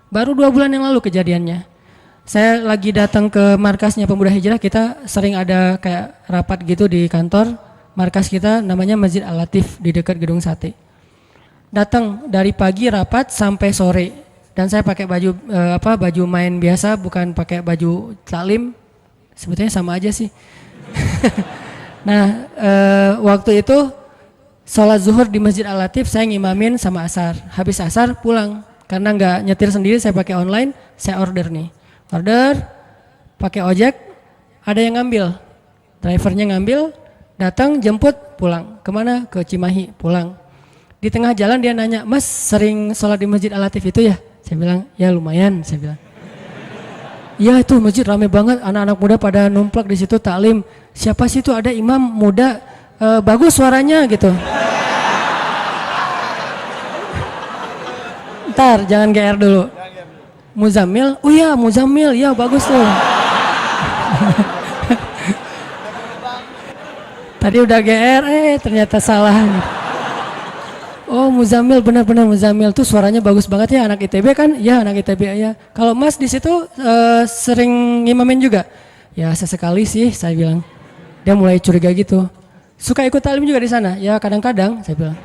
Baru 2 bulan yang lalu kejadiannya. Saya lagi datang ke markasnya Pemuda Hijrah, kita sering ada kayak rapat gitu di kantor. Markas kita namanya Masjid Al-Latif di dekat Gedung Sate. Datang dari pagi rapat sampai sore, dan saya pakai baju baju main biasa, bukan pakai baju taklim. Sebetulnya sama aja sih. Nah, waktu itu sholat zuhur di Masjid Al-Latif, saya ngimamin sama asar. Habis asar pulang, karena nggak nyetir sendiri, saya pakai online, saya order nih. Order, pakai ojek, ada yang ngambil, drivernya ngambil, datang jemput pulang, kemana? Ke Cimahi pulang. Di tengah jalan dia nanya, Mas sering sholat di Masjid Al-Latif itu ya? Saya bilang, ya lumayan, saya bilang. Iya itu masjid rame banget, anak-anak muda pada numplak di situ taklim. Siapa sih itu, ada imam muda, bagus suaranya gitu. Ntar jangan GR dulu. Muzammil, oh iya Muzammil, ya bagus tuh. Tadi udah GR, ternyata salah. Oh Muzammil, benar-benar Muzammil tuh suaranya bagus banget ya, anak ITB kan? Ya anak ITB ya. Kalau Mas di situ sering ngimamin juga? Ya sesekali sih, saya bilang. Dia mulai curiga gitu. Suka ikut taklim juga di sana? Ya kadang-kadang, saya bilang.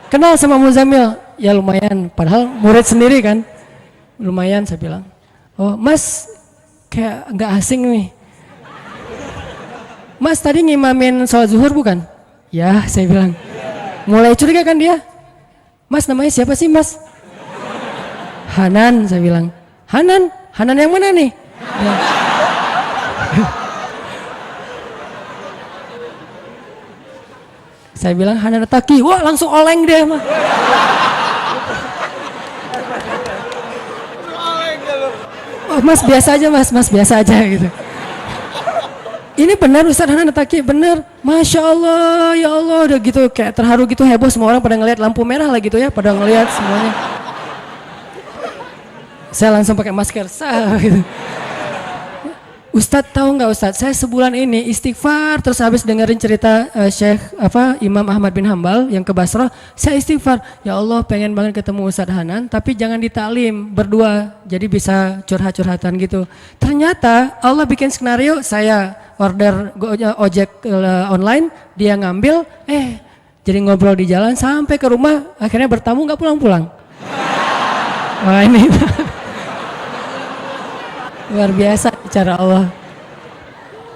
Kenal sama Muzammil? Ya lumayan, padahal murid sendiri kan. Lumayan, saya bilang. Oh Mas, kayak nggak asing nih. Mas tadi ngimamin sholat zuhur bukan? Ya, saya bilang. Mulai curiga kan dia. Mas namanya siapa sih Mas? Hanan, saya bilang. Hanan? Hanan yang mana nih? Ya. Saya bilang Hanan Taki. Wah langsung oleng deh mah. Oh, Mas biasa aja Mas biasa aja gitu. Ini benar Ustadz Hanan Taki, benar. Masya Allah, ya Allah, udah gitu kayak terharu gitu, heboh, semua orang pada ngelihat lampu merah lah gitu ya, pada ngelihat semuanya. Saya langsung pakai masker, gitu. Ustadz tahu nggak Ustadz, saya sebulan ini istighfar terus habis dengerin cerita Imam Ahmad bin Hambal yang ke Basrah, saya istighfar, ya Allah pengen banget ketemu Ustadz Hanan, tapi jangan ditaklim berdua, jadi bisa curhat-curhatan gitu. Ternyata Allah bikin skenario, saya order ojek online, dia ngambil, jadi ngobrol di jalan sampai ke rumah, akhirnya bertamu nggak pulang-pulang. Wah ini luar biasa cara Allah.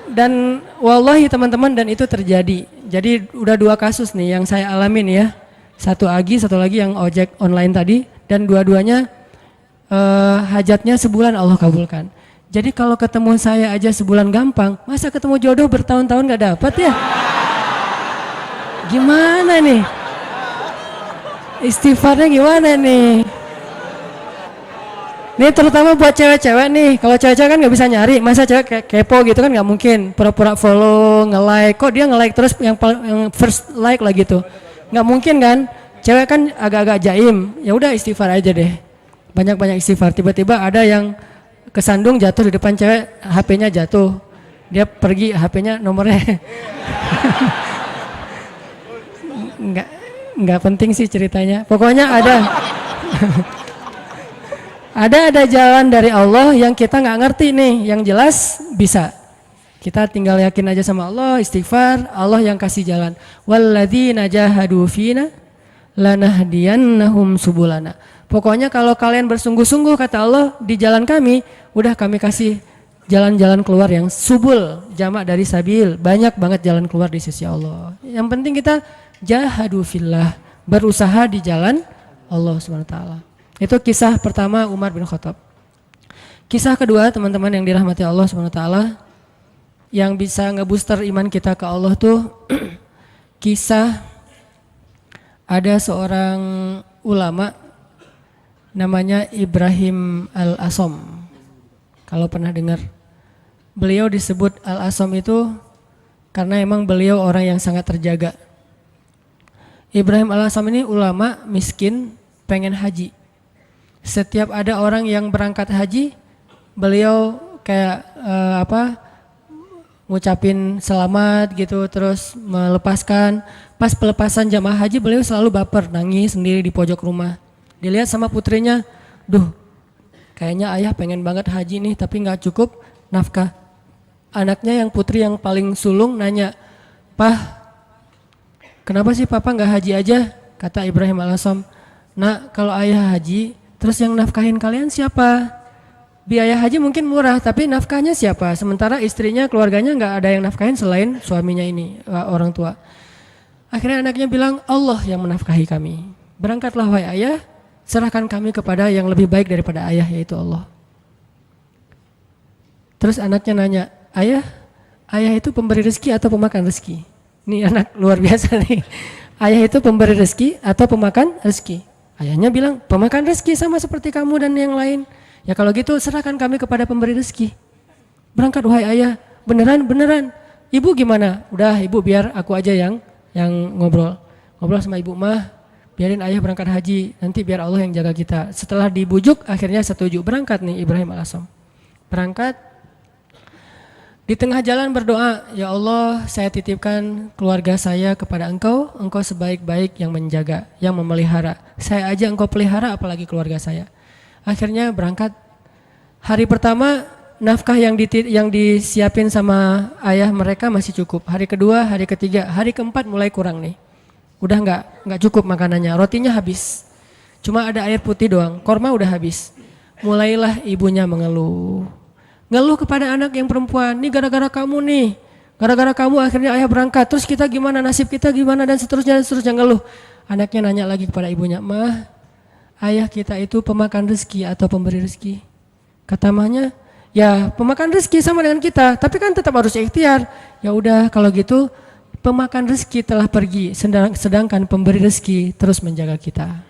Dan wallahi teman-teman, dan itu terjadi. Jadi udah 2 kasus nih yang saya alamin ya. Satu lagi yang ojek online tadi, dan dua-duanya hajatnya sebulan Allah kabulkan. Jadi kalau ketemu saya aja sebulan gampang, masa ketemu jodoh bertahun-tahun gak dapat ya? Gimana nih? Istighfarnya gimana nih? Ini terutama buat cewek-cewek nih. Kalau cewek-cewek kan nggak bisa nyari, masa cewek kepo gitu kan nggak mungkin. Pura-pura follow, nge-like. Kok dia nge-like terus yang first like lah gitu? Nggak mungkin kan? Cewek kan agak-agak jaim. Ya udah istighfar aja deh. Banyak-banyak istighfar. Tiba-tiba ada yang kesandung jatuh di depan cewek, HP-nya jatuh. Dia pergi, HP-nya nomornya. Nggak penting sih ceritanya. Pokoknya ada. Ada jalan dari Allah yang kita nggak ngerti nih, yang jelas bisa. Kita tinggal yakin aja sama Allah, istighfar, Allah yang kasih jalan. Walladzina jahadu fina lanahdiyannahum subulana. Pokoknya kalau kalian bersungguh-sungguh kata Allah di jalan kami, udah kami kasih jalan-jalan keluar yang subul, jamak dari sabil, banyak banget jalan keluar di sisi Allah. Yang penting kita jahadu fillah, berusaha di jalan Allah Subhanahu wa taala. Itu kisah pertama Umar bin Khattab. Kisah kedua teman-teman yang dirahmati Allah SWT, yang bisa ngebooster iman kita ke Allah tuh kisah ada seorang ulama namanya Ibrahim Al-Asom. Kalau pernah dengar, beliau disebut Al-Asom itu karena emang beliau orang yang sangat terjaga. Ibrahim Al-Asom ini ulama miskin, pengen haji. Setiap ada orang yang berangkat haji, beliau kayak ngucapin selamat gitu, terus melepaskan. Pas pelepasan jamaah haji, beliau selalu baper, nangis sendiri di pojok rumah. Dilihat sama putrinya, kayaknya ayah pengen banget haji nih, tapi nggak cukup nafkah. Anaknya yang putri yang paling sulung nanya, "Pah, kenapa sih papa nggak haji aja?" Kata Ibrahim Al-Asom, "Nak, kalau ayah haji, terus yang nafkahin kalian siapa? Biaya haji mungkin murah, tapi nafkahnya siapa? Sementara istrinya, keluarganya nggak ada yang nafkahin selain suaminya ini, orang tua." Akhirnya anaknya bilang, "Allah yang menafkahi kami. Berangkatlah wahai ayah, serahkan kami kepada yang lebih baik daripada ayah, yaitu Allah." Terus anaknya nanya, ayah itu pemberi rezeki atau pemakan rezeki? Ini anak luar biasa nih. Ayah itu pemberi rezeki atau pemakan rezeki? Ayahnya bilang, pemakan rezeki sama seperti kamu dan yang lain. Ya kalau gitu serahkan kami kepada pemberi rezeki. Berangkat wahai ayah, beneran. Ibu gimana? Udah ibu biar aku aja yang ngobrol sama ibu mah. Biarin ayah berangkat haji, nanti biar Allah yang jaga kita. Setelah dibujuk akhirnya setuju, berangkat nih Ibrahim Al-Asam. Berangkat, di tengah jalan berdoa, ya Allah saya titipkan keluarga saya kepada engkau sebaik-baik yang menjaga, yang memelihara. Saya aja engkau pelihara apalagi keluarga saya. Akhirnya berangkat, hari pertama nafkah yang disiapin sama ayah mereka masih cukup. Hari kedua, hari ketiga, hari keempat mulai kurang nih. Udah nggak cukup makanannya, rotinya habis. Cuma ada air putih doang, korma udah habis. Mulailah ibunya mengeluh kepada anak yang perempuan, nih gara-gara kamu nih. Gara-gara kamu akhirnya ayah berangkat, terus kita gimana, nasib kita gimana, dan seterusnya ngeluh. Anaknya nanya lagi kepada ibunya, mah, ayah kita itu pemakan rezeki atau pemberi rezeki? Kata mahnya, ya pemakan rezeki sama dengan kita, tapi kan tetap harus ikhtiar. Ya udah kalau gitu, pemakan rezeki telah pergi, sedangkan pemberi rezeki terus menjaga kita.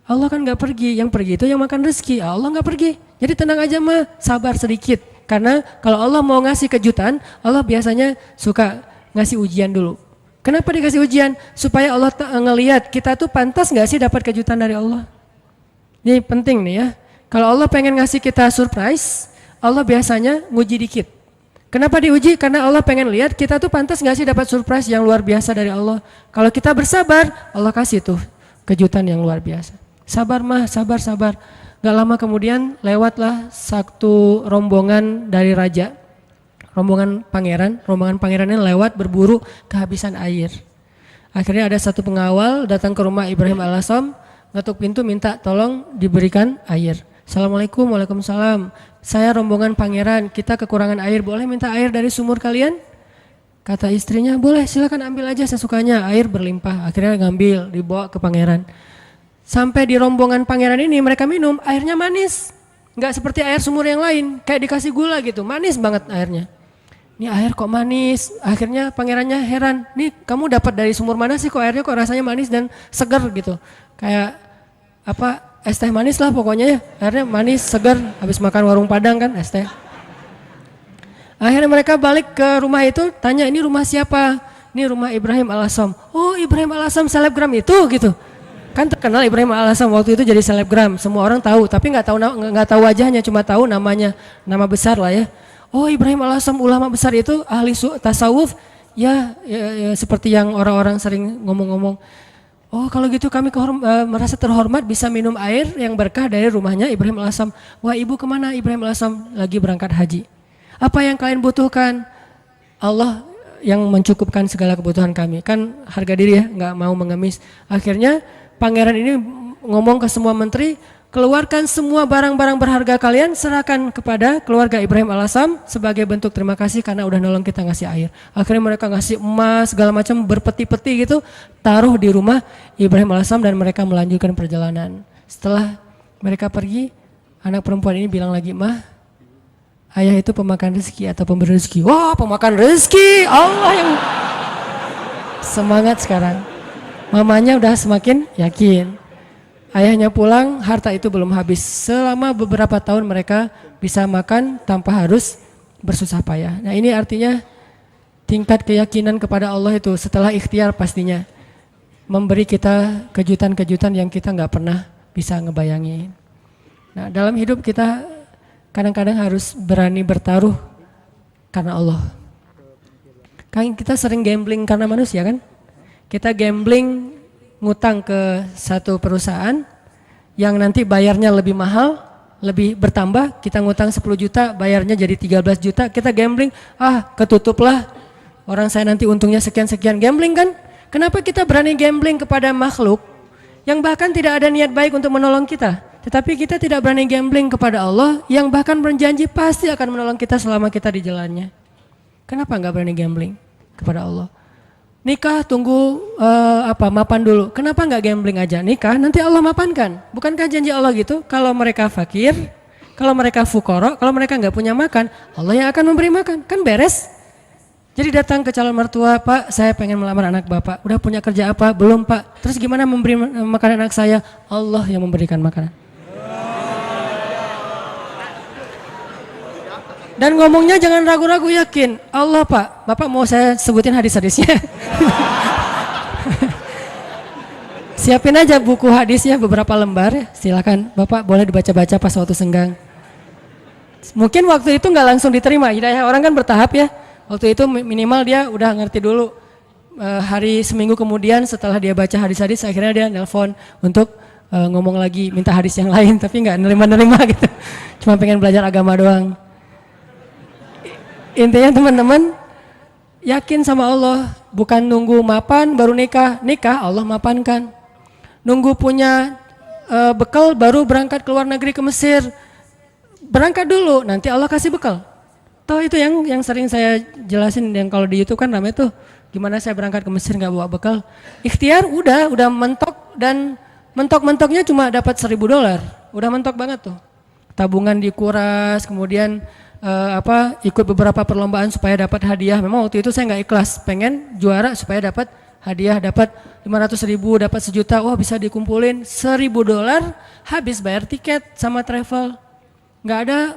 Allah kan gak pergi, yang pergi itu yang makan rezeki, Allah gak pergi. Jadi tenang aja mah, sabar sedikit. Karena kalau Allah mau ngasih kejutan, Allah biasanya suka ngasih ujian dulu. Kenapa dikasih ujian? Supaya Allah ngelihat kita tuh pantas gak sih dapat kejutan dari Allah. Ini penting nih ya. Kalau Allah pengen ngasih kita surprise, Allah biasanya nguji dikit. Kenapa diuji? Karena Allah pengen lihat kita tuh pantas gak sih dapat surprise yang luar biasa dari Allah. Kalau kita bersabar, Allah kasih tuh kejutan yang luar biasa. Sabar mah, sabar. Gak lama kemudian lewatlah satu rombongan dari raja. Rombongan pangerannya lewat berburu kehabisan air. Akhirnya ada satu pengawal datang ke rumah Ibrahim Al-Asam, ngetuk pintu minta tolong diberikan air. Assalamualaikum, waalaikumsalam. Saya rombongan pangeran, kita kekurangan air, boleh minta air dari sumur kalian? Kata istrinya, boleh silakan ambil aja sesukanya, air berlimpah. Akhirnya ngambil, dibawa ke pangeran. Sampai di rombongan pangeran ini mereka minum, airnya manis. Nggak seperti air sumur yang lain, kayak dikasih gula gitu, manis banget airnya. Ini air kok manis, akhirnya pangerannya heran, nih kamu dapat dari sumur mana sih kok airnya kok rasanya manis dan segar gitu. Kayak apa? Es teh manis lah pokoknya ya, akhirnya manis, segar, habis makan warung Padang kan es teh. Akhirnya mereka balik ke rumah itu, tanya ini rumah siapa? Ini rumah Ibrahim Al-Asam. Oh Ibrahim Al-Asam selebgram itu gitu. Kan terkenal Ibrahim Al-Asam waktu itu jadi selebgram, semua orang tahu, tapi nggak tahu wajahnya, cuma tahu namanya, nama besar lah ya. Oh Ibrahim Al-Asam ulama besar itu ahli tasawuf, ya seperti yang orang-orang sering ngomong-ngomong. Oh kalau gitu kami merasa terhormat bisa minum air yang berkah dari rumahnya Ibrahim Al-Asam. Wah ibu kemana? Ibrahim Al-Asam lagi berangkat haji. Apa yang kalian butuhkan? Allah yang mencukupkan segala kebutuhan kami. Kan harga diri ya, nggak mau mengemis. Akhirnya pangeran ini ngomong ke semua menteri, keluarkan semua barang-barang berharga kalian, serahkan kepada keluarga Ibrahim Al-Asam sebagai bentuk terima kasih karena udah nolong kita ngasih air. Akhirnya mereka ngasih emas segala macam berpeti-peti gitu, taruh di rumah Ibrahim Al-Asam dan mereka melanjutkan perjalanan. Setelah mereka pergi, anak perempuan ini bilang lagi, mah, ayah itu pemakan rezeki atau pemberi rezeki? Wah, pemakan rezeki, Allah yang semangat sekarang. Mamanya udah semakin yakin. Ayahnya pulang, harta itu belum habis. Selama beberapa tahun mereka bisa makan tanpa harus bersusah payah. Nah ini artinya tingkat keyakinan kepada Allah itu setelah ikhtiar pastinya memberi kita kejutan-kejutan yang kita nggak pernah bisa ngebayangin. Nah dalam hidup kita kadang-kadang harus berani bertaruh karena Allah. Kan kita sering gambling karena manusia kan? Kita gambling ngutang ke satu perusahaan yang nanti bayarnya lebih mahal, lebih bertambah, kita ngutang 10 juta, bayarnya jadi 13 juta, kita gambling, ketutup lah, orang saya nanti untungnya sekian-sekian, gambling kan? Kenapa kita berani gambling kepada makhluk yang bahkan tidak ada niat baik untuk menolong kita, tetapi kita tidak berani gambling kepada Allah yang bahkan berjanji pasti akan menolong kita selama kita di jalannya. Kenapa nggak berani gambling kepada Allah? Nikah tunggu mapan dulu. Kenapa nggak gambling aja nikah? Nanti Allah mapankan. Bukankah janji Allah gitu? Kalau mereka fakir, Kalau mereka fukoro, kalau mereka nggak punya makan, Allah yang akan memberi makan. Kan beres? Jadi datang ke calon mertua, Pak, saya pengen melamar anak Bapak. Udah punya kerja apa? Belum, Pak. Terus gimana memberi makanan anak saya? Allah yang memberikan makanan. Dan ngomongnya jangan ragu-ragu, yakin. Allah, Pak. Bapak mau saya sebutin hadis-hadisnya? Siapin aja buku hadisnya beberapa lembar ya. Silakan Bapak boleh dibaca-baca pas waktu senggang. Mungkin waktu itu nggak langsung diterima. Hidayah orang kan bertahap ya. Waktu itu minimal dia udah ngerti dulu. Hari seminggu kemudian setelah dia baca hadis-hadis akhirnya dia nelpon untuk ngomong lagi minta hadis yang lain. Tapi nggak nerima-nerima gitu. Cuma pengen belajar agama doang. Intinya teman-teman yakin sama Allah. Bukan nunggu mapan baru nikah. Nikah Allah mapankan. Nunggu punya bekal baru berangkat ke luar negeri ke Mesir. Berangkat dulu nanti Allah kasih bekal. Toh itu yang sering saya jelasin yang kalau di YouTube kan ramai tuh gimana saya berangkat ke Mesir nggak bawa bekal. Ikhtiar udah mentok dan mentok-mentoknya cuma dapat $1.000. Udah mentok banget tuh. Tabungan dikuras, kemudian ikut beberapa perlombaan supaya dapat hadiah. Memang waktu itu saya nggak ikhlas, pengen juara supaya dapat hadiah, dapat 500.000, dapat 1 juta. Wah bisa dikumpulin $1.000 habis bayar tiket sama travel. Nggak ada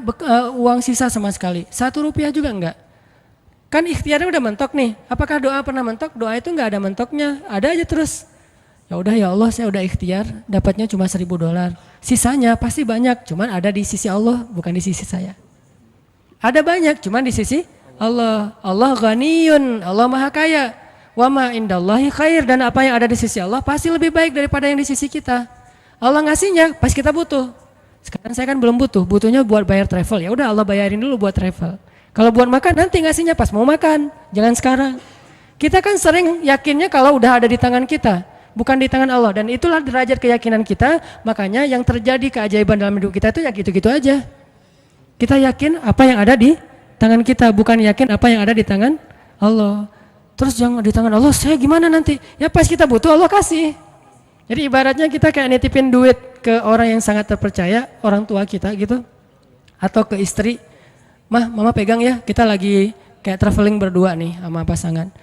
uang sisa sama sekali, Rp1 juga enggak. Kan ikhtiarnya udah mentok nih. Apakah doa pernah mentok? Doa itu nggak ada mentoknya, ada aja terus. Ya udah ya Allah, saya udah ikhtiar, dapatnya cuma $1.000. Sisanya pasti banyak, cuman ada di sisi Allah, bukan di sisi saya. Ada banyak, cuman di sisi Allah. Allah ghaniyun, Allah maha kaya. Wa ma indallahi khair, dan apa yang ada di sisi Allah pasti lebih baik daripada yang di sisi kita. Allah ngasihnya pas kita butuh. Sekarang saya kan belum butuh, butuhnya buat bayar travel. Ya udah Allah bayarin dulu buat travel. Kalau buat makan nanti ngasihnya pas mau makan, jangan sekarang. Kita kan sering yakinnya kalau udah ada di tangan kita, bukan di tangan Allah. Dan itulah derajat keyakinan kita. Makanya yang terjadi keajaiban dalam hidup kita itu ya gitu-gitu aja. Kita yakin apa yang ada di tangan kita, bukan yakin apa yang ada di tangan Allah. Terus jangan di tangan Allah, saya gimana nanti? Ya pas kita butuh Allah kasih. Jadi ibaratnya kita kayak nitipin duit ke orang yang sangat terpercaya, orang tua kita gitu. Atau ke istri, Mah, Mama pegang ya, kita lagi kayak traveling berdua nih sama pasangan.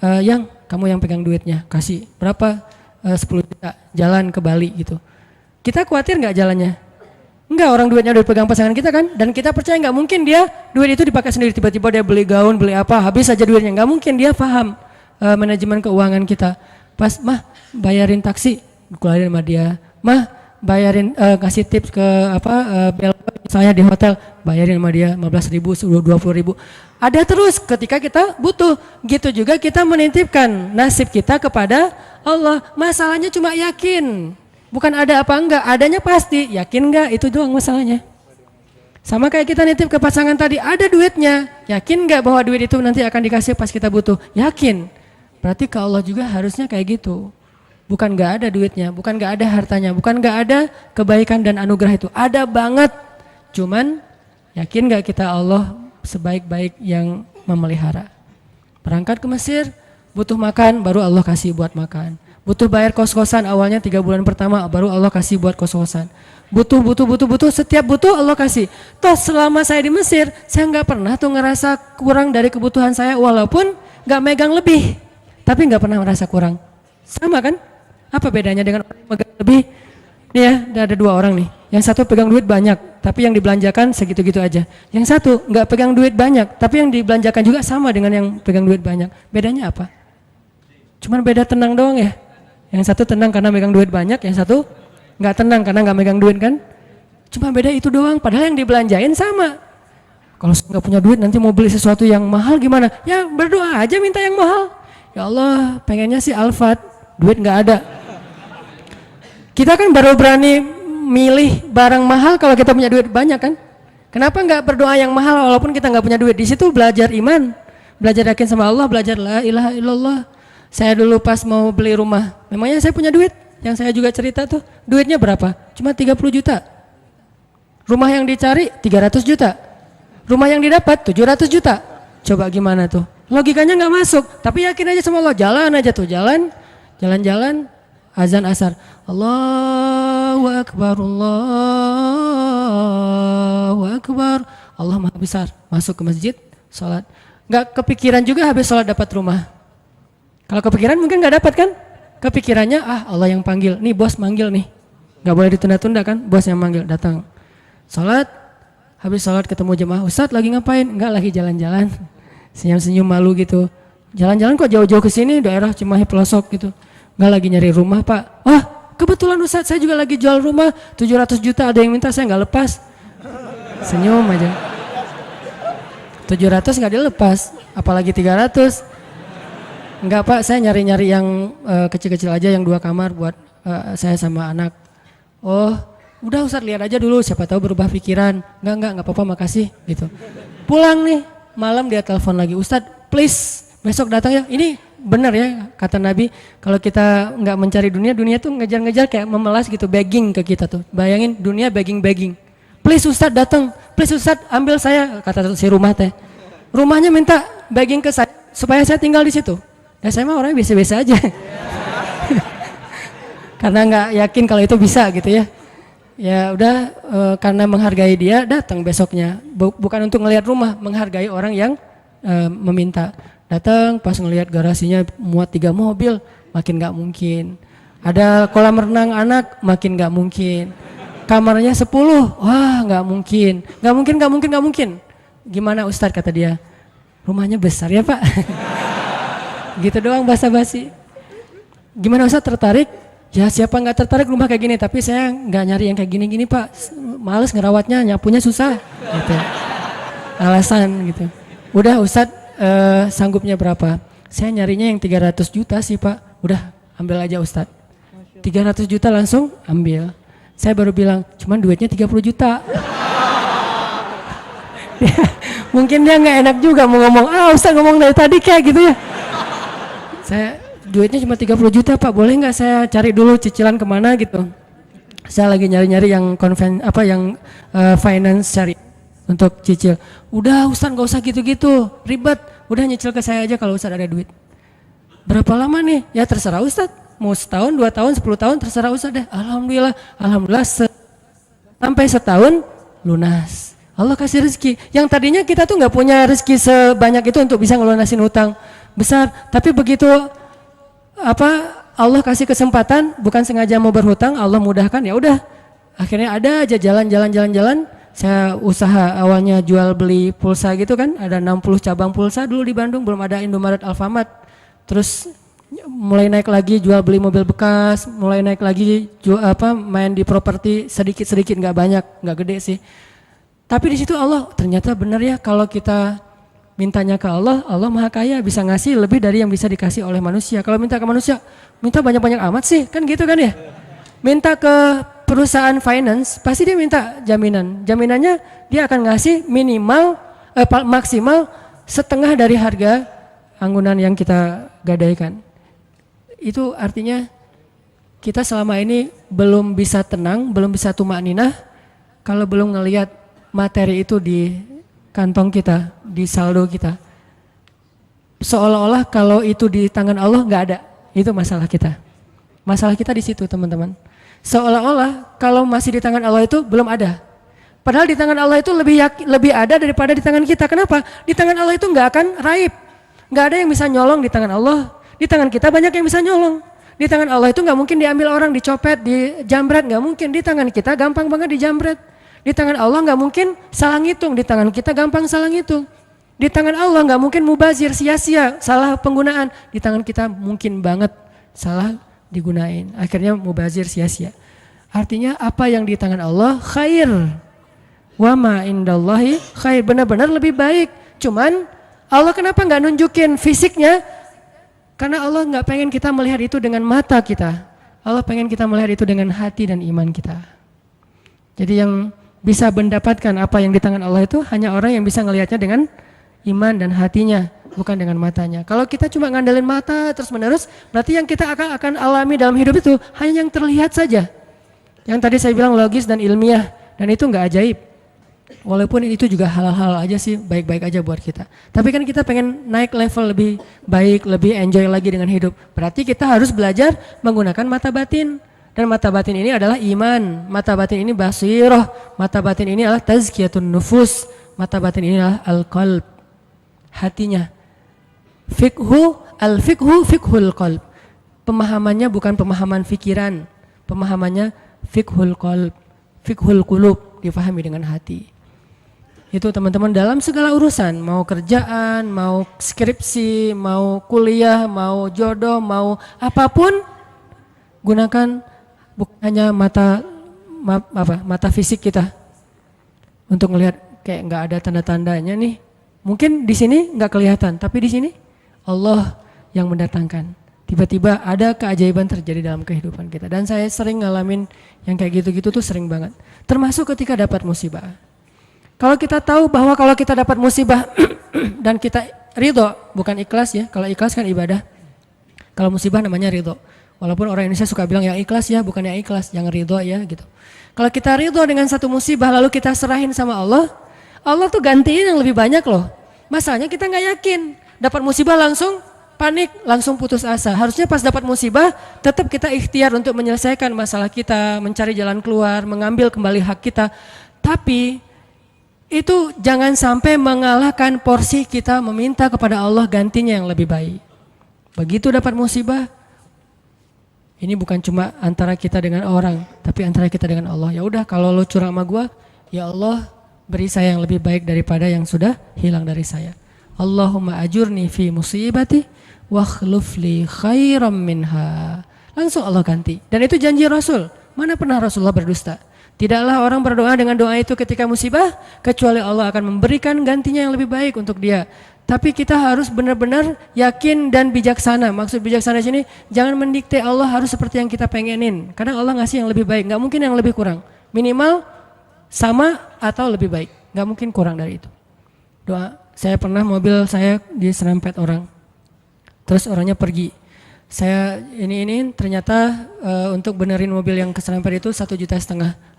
Yang, kamu yang pegang duitnya, kasih berapa? 10 juta, jalan ke Bali gitu. Kita khawatir nggak jalannya? Enggak, orang duitnya udah dipegang pasangan kita kan, dan kita percaya nggak mungkin dia duit itu dipakai sendiri, tiba-tiba dia beli gaun, beli apa, habis aja duitnya. Nggak mungkin, dia paham manajemen keuangan kita. Pas, Mah bayarin taksi, keluarin sama dia. Mah bayarin kasih tips ke bel saya di hotel, bayarin sama dia 15.000, 20.000. Ada terus ketika kita butuh. Gitu juga kita menitipkan nasib kita kepada Allah. Masalahnya cuma yakin. Bukan ada apa enggak, adanya pasti, yakin enggak, itu doang masalahnya. Sama kayak kita nitip ke pasangan tadi, ada duitnya, yakin enggak bahwa duit itu nanti akan dikasih pas kita butuh? Yakin. Berarti ke Allah juga harusnya kayak gitu. Bukan enggak ada duitnya, bukan enggak ada hartanya, bukan enggak ada kebaikan dan anugerah itu. Ada banget. Cuman yakin enggak kita Allah sebaik-baik yang memelihara? Berangkat ke Mesir, butuh makan, baru Allah kasih buat makan. Butuh bayar kos-kosan awalnya 3 bulan pertama, baru Allah kasih buat kos-kosan. Butuh, setiap butuh Allah kasih. Toh selama saya di Mesir, saya nggak pernah tuh ngerasa kurang dari kebutuhan saya, walaupun nggak megang lebih, tapi nggak pernah merasa kurang. Sama kan? Apa bedanya dengan orang yang megang lebih? Nih ya, ada 2 orang nih. Yang satu pegang duit banyak, tapi yang dibelanjakan segitu-gitu aja. Yang satu nggak pegang duit banyak, tapi yang dibelanjakan juga sama dengan yang pegang duit banyak. Bedanya apa? Cuman beda tenang doang ya. Yang satu tenang karena megang duit banyak, yang satu nggak tenang karena nggak megang duit kan. Cuma beda itu doang, padahal yang dibelanjain sama. Kalau nggak punya duit nanti mau beli sesuatu yang mahal gimana? Ya berdoa aja minta yang mahal. Ya Allah pengennya sih Alphard, duit nggak ada. Kita kan baru berani milih barang mahal kalau kita punya duit banyak kan. Kenapa nggak berdoa yang mahal walaupun kita nggak punya duit? Di situ belajar iman, belajar yakin sama Allah, belajar la ilaha illallah. Saya dulu pas mau beli rumah, memangnya saya punya duit, yang saya juga cerita tuh, duitnya berapa? Cuma 30 juta. Rumah yang dicari 300 juta. Rumah yang didapat 700 juta. Coba gimana tuh? Logikanya nggak masuk, tapi yakin aja sama Allah, jalan aja tuh, jalan, azan asar. Allahu Akbar, Allah Akbar, Allah Maha Besar. Masuk ke masjid, sholat. Nggak kepikiran juga habis sholat dapat rumah. Kalau kepikiran mungkin nggak dapat kan? Kepikirannya Allah yang panggil, nih bos manggil nih. Nggak boleh ditunda-tunda kan, bos yang manggil, datang. Sholat, habis sholat ketemu jemaah, Ustadz lagi ngapain? Enggak, lagi jalan-jalan. Senyum-senyum malu gitu. Jalan-jalan kok jauh-jauh ke sini, daerah Cimahi pelosok gitu. Enggak, lagi nyari rumah Pak. Kebetulan Ustadz saya juga lagi jual rumah 700 juta, ada yang minta saya nggak lepas. Senyum aja. 700 nggak dilepas, apalagi 300. Enggak Pak, saya nyari-nyari yang kecil-kecil aja, yang 2 kamar buat saya sama anak. Oh, udah Ustadz lihat aja dulu, siapa tahu berubah pikiran. Enggak apa-apa, makasih gitu. Pulang nih, malam dia telepon lagi, Ustadz please besok datang ya. Ini benar ya kata Nabi, kalau kita nggak mencari dunia, dunia tuh ngejar-ngejar kayak memelas gitu, begging ke kita tuh. Bayangin dunia begging. Please Ustadz datang, please Ustadz ambil saya, kata si rumah teh. Rumahnya minta begging ke saya supaya saya tinggal di situ. Ya saya mah orangnya biasa-biasa aja. Karena nggak yakin kalau itu bisa gitu ya. Ya udah karena menghargai dia datang besoknya. Bukan untuk ngelihat rumah, menghargai orang yang meminta. Datang pas ngelihat garasinya muat 3 mobil, makin nggak mungkin. Ada kolam renang anak, makin nggak mungkin. Kamarnya 10, wah nggak mungkin. Nggak mungkin. Gimana Ustadz kata dia? Rumahnya besar ya Pak. Gitu doang basa-basi. Gimana Ustadz tertarik? Ya siapa nggak tertarik rumah kayak gini, tapi saya nggak nyari yang kayak gini-gini Pak. Males ngerawatnya, nyapunya susah. Gitu. Alasan gitu. Udah Ustadz sanggupnya berapa? Saya nyarinya yang 300 juta sih Pak. Udah ambil aja Ustadz. 300 juta langsung ambil. Saya baru bilang, cuman duitnya 30 juta. Mungkin dia nggak enak juga mau ngomong, Ustadz ngomong dari tadi kayak gitu ya. Saya duitnya cuma 30 juta Pak, boleh nggak saya cari dulu cicilan kemana gitu. Saya lagi nyari-nyari yang finance cari untuk cicil. Udah Ustadz gak usah gitu-gitu, ribet. Udah nyicil ke saya aja kalau Ustadz ada duit. Berapa lama nih? Ya terserah Ustadz. Mau setahun, 2 tahun, 10 tahun terserah Ustadz deh. Alhamdulillah sampai setahun lunas. Allah kasih rezeki. Yang tadinya kita tuh nggak punya rezeki sebanyak itu untuk bisa ngelunasin hutang besar. Tapi begitu Allah kasih kesempatan, bukan sengaja mau berhutang, Allah mudahkan, ya udah. Akhirnya ada aja jalan. Saya usaha awalnya jual beli pulsa gitu kan, ada 60 cabang pulsa dulu di Bandung, belum ada Indomaret, Alfamart. Terus mulai naik lagi jual beli mobil bekas, mulai naik lagi main di properti sedikit-sedikit, nggak banyak, nggak gede sih. Tapi di situ Allah ternyata benar ya, kalau kita mintanya ke Allah, Allah Maha Kaya, bisa ngasih lebih dari yang bisa dikasih oleh manusia. Kalau minta ke manusia, minta banyak-banyak amat sih, kan gitu kan ya. Minta ke perusahaan finance, pasti dia minta jaminan. Jaminannya dia akan ngasih maksimal setengah dari harga anggunan yang kita gadaikan. Itu artinya kita selama ini belum bisa tenang, belum bisa tumakninah kalau belum ngelihat materi itu di kantong kita, di saldo kita. Seolah-olah kalau itu di tangan Allah nggak ada, itu masalah kita. Masalah kita di situ teman-teman. Seolah-olah kalau masih di tangan Allah itu belum ada. Padahal di tangan Allah itu lebih ada daripada di tangan kita. Kenapa? Di tangan Allah itu nggak akan raib. Nggak ada yang bisa nyolong di tangan Allah. Di tangan kita banyak yang bisa nyolong. Di tangan Allah itu nggak mungkin diambil orang, dicopet, dijambret, nggak mungkin. Di tangan kita gampang banget dijambret. Di tangan Allah nggak mungkin salah ngitung. Di tangan kita gampang salah ngitung. Di tangan Allah nggak mungkin mubazir, sia-sia, salah penggunaan. Di tangan kita mungkin banget salah digunain, akhirnya mubazir, sia-sia. Artinya apa yang di tangan Allah khair, wa ma indallahi khair, benar-benar lebih baik. Cuman Allah kenapa nggak nunjukin fisiknya? Karena Allah nggak pengen kita melihat itu dengan mata kita. Allah pengen kita melihat itu dengan hati dan iman kita. Jadi yang bisa mendapatkan apa yang di tangan Allah itu hanya orang yang bisa ngelihatnya dengan iman dan hatinya, bukan dengan matanya. Kalau kita cuma ngandelin mata terus menerus, berarti yang kita akan alami dalam hidup itu hanya yang terlihat saja. Yang tadi saya bilang logis dan ilmiah, dan itu nggak ajaib. Walaupun itu juga hal-hal aja sih, baik-baik aja buat kita. Tapi kan kita pengen naik level lebih baik, lebih enjoy lagi dengan hidup. Berarti kita harus belajar menggunakan mata batin, Dan mata batin ini adalah iman, mata batin ini basirah, mata batin ini adalah tazkiyatun nufus, mata batin ini adalah al-qalb, hatinya. Al-fiqhu fiqhul qalb. Pemahamannya bukan pemahaman fikiran, pemahamannya fiqhul qalb, fiqhul qulub, difahami dengan hati. Itu teman-teman dalam segala urusan, mau kerjaan, mau skripsi, mau kuliah, mau jodoh, mau apapun, gunakan bukan hanya mata fisik kita untuk melihat kayak nggak ada tanda-tandanya nih. Mungkin di sini nggak kelihatan, tapi di sini Allah yang mendatangkan. Tiba-tiba ada keajaiban terjadi dalam kehidupan kita. Dan saya sering ngalamin yang kayak gitu-gitu tuh sering banget. Termasuk ketika dapat musibah. Kalau kita tahu bahwa kalau kita dapat musibah dan kita ridho, bukan ikhlas ya. Kalau ikhlas kan ibadah. Kalau musibah namanya ridho. Walaupun orang Indonesia suka bilang yang ikhlas ya, bukan yang ikhlas, yang ridho ya gitu. Kalau kita ridho dengan satu musibah lalu kita serahin sama Allah, Allah tuh gantiin yang lebih banyak loh. Masalahnya kita nggak yakin, dapat musibah langsung panik, langsung putus asa. Harusnya pas dapat musibah tetap kita ikhtiar untuk menyelesaikan masalah kita, mencari jalan keluar, mengambil kembali hak kita. Tapi itu jangan sampai mengalahkan porsi kita meminta kepada Allah gantinya yang lebih baik. Begitu dapat musibah, ini bukan cuma antara kita dengan orang, tapi antara kita dengan Allah. Ya udah, kalau lo curang sama gua, ya Allah beri saya yang lebih baik daripada yang sudah hilang dari saya. Allahumma ajurni fi musibati wa akhlif li khairam minha. Langsung Allah ganti. Dan itu janji Rasul. Mana pernah Rasulullah berdusta? Tidaklah orang berdoa dengan doa itu ketika musibah, kecuali Allah akan memberikan gantinya yang lebih baik untuk dia. Tapi kita harus benar-benar yakin dan bijaksana. Maksud bijaksana di sini, jangan mendikte Allah harus seperti yang kita pengenin. Karena Allah ngasih yang lebih baik, nggak mungkin yang lebih kurang. Minimal sama atau lebih baik, nggak mungkin kurang dari itu. Doa, saya pernah mobil saya diserempet orang, terus orangnya pergi. Saya ini ternyata untuk benerin mobil yang keserempet itu 1,5 juta.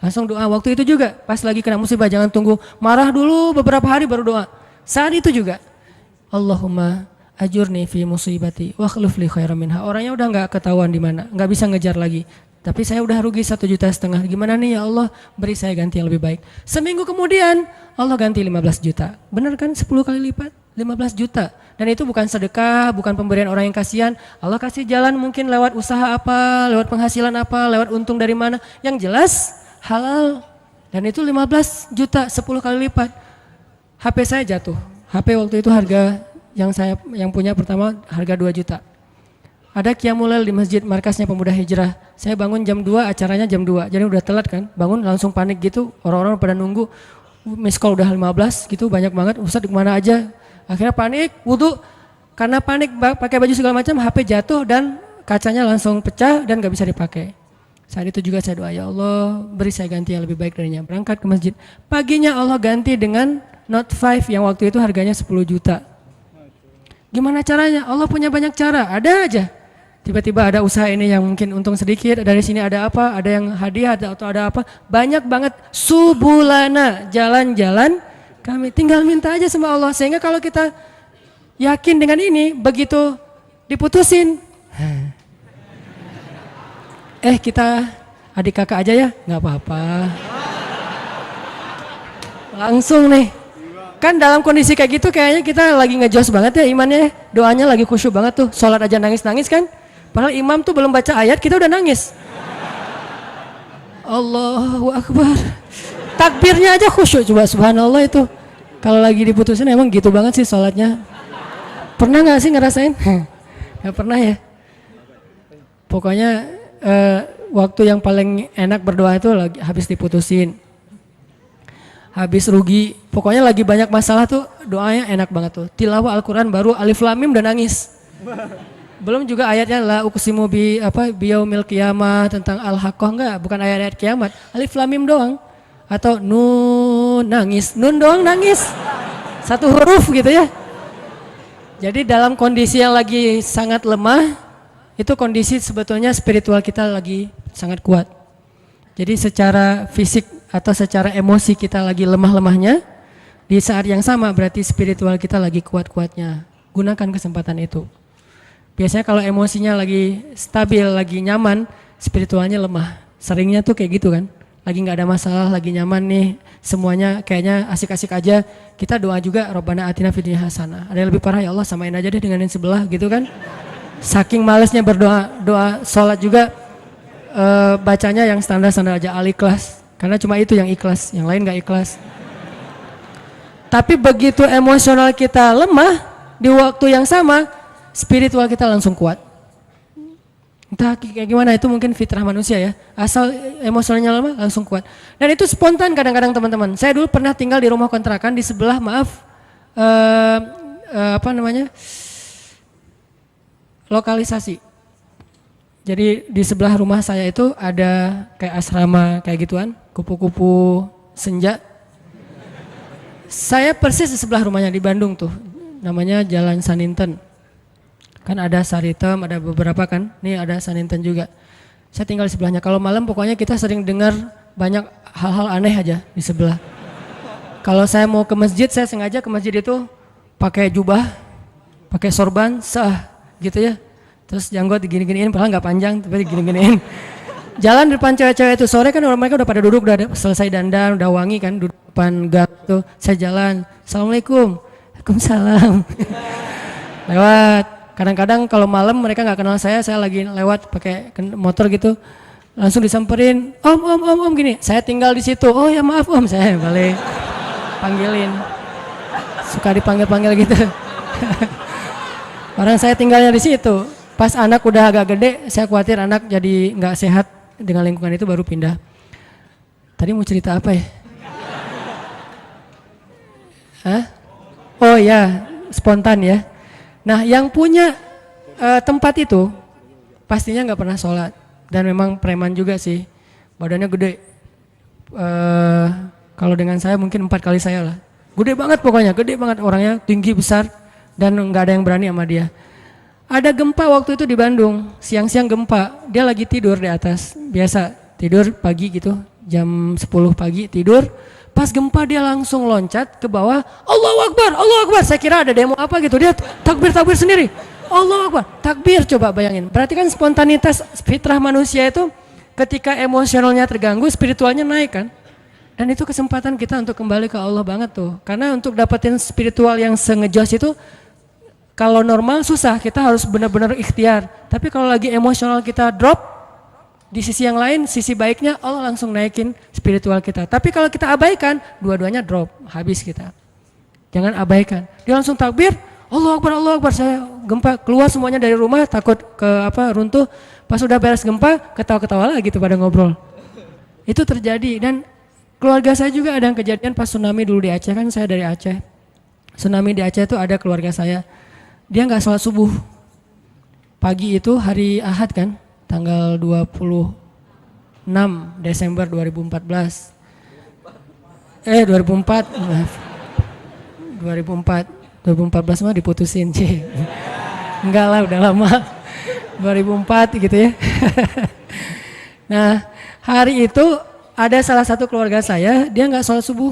Langsung doa waktu itu juga, pas lagi kena musibah, jangan tunggu marah dulu beberapa hari baru doa. Saat itu juga. Allahumma ajurni fi musibati wa akhlif li khairan minha. Orangnya udah nggak ketahuan di mana, nggak bisa ngejar lagi. Tapi saya udah rugi 1,5 juta. Gimana nih ya Allah, beri saya ganti yang lebih baik. Seminggu kemudian Allah ganti 15 juta. Benar kan 10 kali lipat? 15 juta. Dan itu bukan sedekah, bukan pemberian orang yang kasihan. Allah kasih jalan mungkin lewat usaha apa, lewat penghasilan apa, lewat untung dari mana. Yang jelas halal. Dan itu 15 juta 10 kali lipat. HP saya jatuh. HP waktu itu harga yang punya pertama harga 2 juta. Ada qiyamul lail di masjid markasnya Pemuda Hijrah. Saya bangun jam 2, acaranya jam 2. Jadi udah telat kan. Bangun langsung panik gitu. Orang-orang pada nunggu. Miss call udah 15 gitu, banyak banget. Ustadz kemana aja? Akhirnya panik, wudu. Karena panik pakai baju segala macam, HP jatuh dan kacanya langsung pecah dan gak bisa dipakai. Saat itu juga saya doa, ya Allah beri saya ganti yang lebih baik darinya. Berangkat ke masjid. Paginya Allah ganti dengan Note 5 yang waktu itu harganya 10 juta. Gimana caranya? Allah punya banyak cara, ada aja. Tiba-tiba ada usaha ini yang mungkin untung sedikit, dari sini ada apa, ada yang hadiah atau ada apa. Banyak banget subulana, jalan-jalan kami. Tinggal minta aja sama Allah. Sehingga kalau kita yakin dengan ini, begitu diputusin. Kita adik kakak aja ya, nggak apa-apa. Langsung nih. Kan dalam kondisi kayak gitu kayaknya kita lagi ngejos banget ya imannya. Doanya lagi khusyuk banget tuh. Sholat aja nangis-nangis kan. Padahal imam tuh belum baca ayat kita udah nangis. Allahu Akbar. Takbirnya aja khusyuk coba, subhanallah itu. Kalau lagi diputusin emang gitu banget sih sholatnya. Pernah gak sih ngerasain? Gak pernah ya. Pokoknya waktu yang paling enak berdoa itu lagi habis diputusin. Habis rugi, pokoknya lagi banyak masalah tuh doanya enak banget tuh. Tilawah Al-Quran baru alif lam mim udah nangis. Belum juga ayatnya la uqsimu biyaumil qiyamah tentang al-haqqah, enggak, bukan ayat-ayat kiamat. Alif lam mim doang. Atau nun nangis, nun doang nangis. Satu huruf gitu ya. Jadi dalam kondisi yang lagi sangat lemah, itu kondisi sebetulnya spiritual kita lagi sangat kuat. Jadi secara fisik atau secara emosi kita lagi lemah-lemahnya, di saat yang sama berarti spiritual kita lagi kuat-kuatnya. Gunakan kesempatan itu. Biasanya kalau emosinya lagi stabil, lagi nyaman, spiritualnya lemah. Seringnya tuh kayak gitu kan. Lagi nggak ada masalah, lagi nyaman nih, semuanya kayaknya asik-asik aja. Kita doa juga, Robbana atina fid dunya hasanah. Ada yang lebih parah, ya Allah samain aja deh dengan yang sebelah gitu kan. Saking malesnya berdoa, doa sholat juga bacanya yang standar-standar aja, Al-Ikhlas. Karena cuma itu yang ikhlas, yang lain nggak ikhlas. Tapi begitu emosional kita lemah, di waktu yang sama, spiritual kita langsung kuat. Entah kayak gimana, itu mungkin fitrah manusia ya. Asal emosionalnya lemah langsung kuat. Dan itu spontan kadang-kadang teman-teman. Saya dulu pernah tinggal di rumah kontrakan di sebelah, lokalisasi. Jadi di sebelah rumah saya itu ada kayak asrama kayak gituan, kupu-kupu senja. Saya persis di sebelah rumahnya di Bandung tuh. Namanya Jalan Saninten. Kan ada Saritem, ada beberapa kan. Nih ada Saninten juga. Saya tinggal di sebelahnya. Kalau malam pokoknya kita sering dengar banyak hal-hal aneh aja di sebelah. Kalau saya mau ke masjid, saya sengaja ke masjid itu pakai jubah, pakai sorban, gitu ya. Terus janggut digini-giniin, padahal nggak panjang, tapi digini-giniin. Jalan di depan cewek-cewek itu, sore kan mereka udah pada duduk, udah selesai dandan, udah wangi kan, duduk depan gang tuh. Saya jalan, Assalamualaikum, Waalaikumsalam. Lewat. Kadang-kadang kalau malam mereka nggak kenal saya lagi lewat pakai motor gitu, langsung disamperin, om gini. Saya tinggal di situ. Oh ya maaf om, saya balik panggilin. Suka dipanggil-panggil gitu. Orang saya tinggalnya di situ. Pas anak udah agak gede, saya khawatir anak jadi nggak sehat dengan lingkungan itu, baru pindah. Tadi mau cerita apa ya? Hah? Oh ya, spontan ya. Nah yang punya tempat itu pastinya nggak pernah sholat dan memang preman juga sih, badannya gede. Kalau dengan saya mungkin 4 kali saya lah, gede banget pokoknya, gede banget orangnya, tinggi besar dan nggak ada yang berani sama dia. Ada gempa waktu itu di Bandung, siang-siang gempa, dia lagi tidur di atas, biasa tidur pagi gitu, jam 10 pagi tidur. Pas gempa dia langsung loncat ke bawah, Allahu Akbar, Allahu Akbar. Saya kira ada demo apa gitu, dia takbir sendiri. Allahu Akbar, takbir, coba bayangin. Berarti kan spontanitas fitrah manusia itu ketika emosionalnya terganggu, spiritualnya naik kan. Dan itu kesempatan kita untuk kembali ke Allah banget tuh. Karena untuk dapetin spiritual yang sengejos itu, kalau normal susah, kita harus benar-benar ikhtiar. Tapi kalau lagi emosional kita drop, di sisi yang lain, sisi baiknya Allah langsung naikin spiritual kita. Tapi kalau kita abaikan, dua-duanya drop, habis kita. Jangan abaikan. Dia langsung takbir, Allahu Akbar, Allahu Akbar. Saya gempa, keluar semuanya dari rumah, takut runtuh. Pas udah beres gempa, ketawa-ketawa lagi gitu pada ngobrol. Itu terjadi. Dan keluarga saya juga ada yang kejadian pas tsunami dulu di Aceh, kan saya dari Aceh. Tsunami di Aceh itu ada keluarga saya. Dia nggak sholat subuh. Pagi itu hari Ahad kan, tanggal 26 Desember 2014. 2004, maaf. 2014 mah diputusin sih. Enggak lah, udah lama. 2004 gitu ya. Nah, hari itu ada salah satu keluarga saya, dia nggak sholat subuh.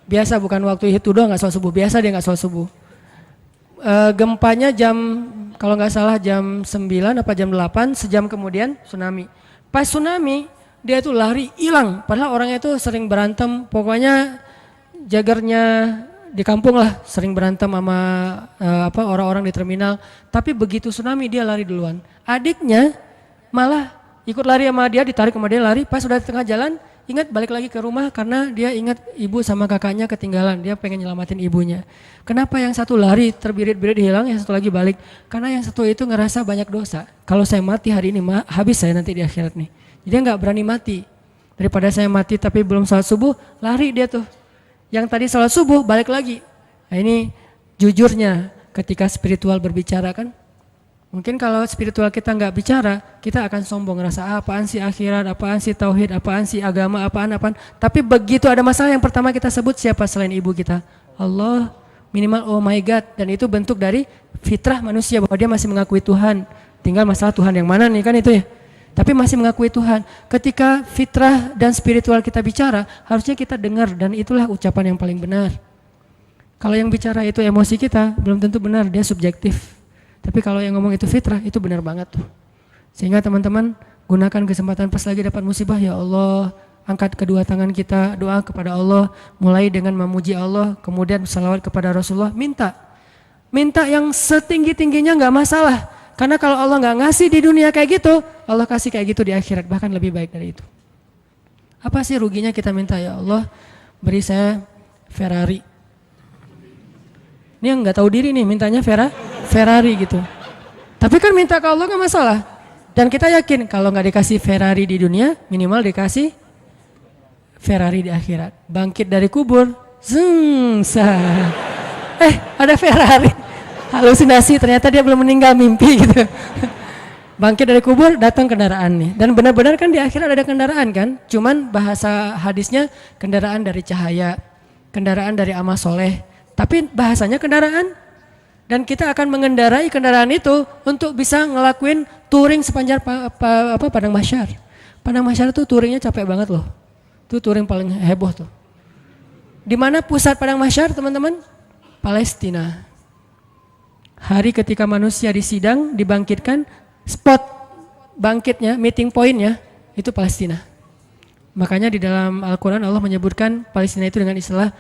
Biasa, bukan waktu itu doang nggak sholat subuh, biasa dia nggak sholat subuh. Gempanya kalau nggak salah jam 9 apa jam 8, sejam kemudian tsunami. Pas tsunami dia tuh lari hilang, padahal orangnya itu sering berantem, pokoknya jagarnya di kampung lah, sering berantem sama orang-orang di terminal. Tapi begitu tsunami dia lari duluan. Adiknya malah ikut lari sama dia, ditarik sama dia lari, pas sudah di tengah jalan ingat balik lagi ke rumah karena dia ingat ibu sama kakaknya ketinggalan, dia pengen nyelamatin ibunya. Kenapa yang satu lari terbirit-birit hilang, yang satu lagi balik? Karena yang satu itu ngerasa banyak dosa. Kalau saya mati hari ini, habis saya nanti di akhirat nih. Jadi dia nggak berani mati. Daripada saya mati tapi belum sholat subuh, lari dia tuh. Yang tadi sholat subuh balik lagi. Nah ini jujurnya ketika spiritual berbicara kan. Mungkin kalau spiritual kita nggak bicara, kita akan sombong, ngerasa apaan sih akhirat, apaan sih tauhid, apaan sih agama, apaan. Tapi begitu ada masalah yang pertama kita sebut siapa selain ibu kita? Allah, minimal oh my God. Dan itu bentuk dari fitrah manusia bahwa dia masih mengakui Tuhan. Tinggal masalah Tuhan yang mana nih kan itu ya. Tapi masih mengakui Tuhan. Ketika fitrah dan spiritual kita bicara, harusnya kita dengar dan itulah ucapan yang paling benar. Kalau yang bicara itu emosi kita, belum tentu benar, dia subjektif. Tapi kalau yang ngomong itu fitrah, itu benar banget tuh. Sehingga teman-teman gunakan kesempatan pas lagi dapat musibah, ya Allah, angkat kedua tangan kita, doa kepada Allah, mulai dengan memuji Allah, kemudian salawat kepada Rasulullah, minta yang setinggi-tingginya nggak masalah. Karena kalau Allah nggak ngasih di dunia kayak gitu, Allah kasih kayak gitu di akhirat, bahkan lebih baik dari itu. Apa sih ruginya kita minta, ya Allah beri saya Ferrari. Ini yang nggak tahu diri nih mintanya Ferrari gitu. Tapi kan minta ke Allah nggak masalah. Dan kita yakin kalau nggak dikasih Ferrari di dunia, minimal dikasih Ferrari di akhirat. Bangkit dari kubur, ada Ferrari. Halusinasi, ternyata dia belum meninggal, mimpi gitu. Bangkit dari kubur, datang kendaraan nih. Dan benar-benar kan di akhirat ada kendaraan kan. Cuman bahasa hadisnya kendaraan dari cahaya, kendaraan dari amal soleh. Tapi bahasanya kendaraan. Dan kita akan mengendarai kendaraan itu untuk bisa ngelakuin touring sepanjang Padang Mahsyar. Padang Mahsyar tuh touringnya capek banget loh. Itu touring paling heboh tuh. Di mana pusat Padang Mahsyar, teman-teman? Palestina. Hari ketika manusia disidang, dibangkitkan, spot bangkitnya, meeting pointnya, itu Palestina. Makanya di dalam Al-Quran Allah menyebutkan Palestina itu dengan istilah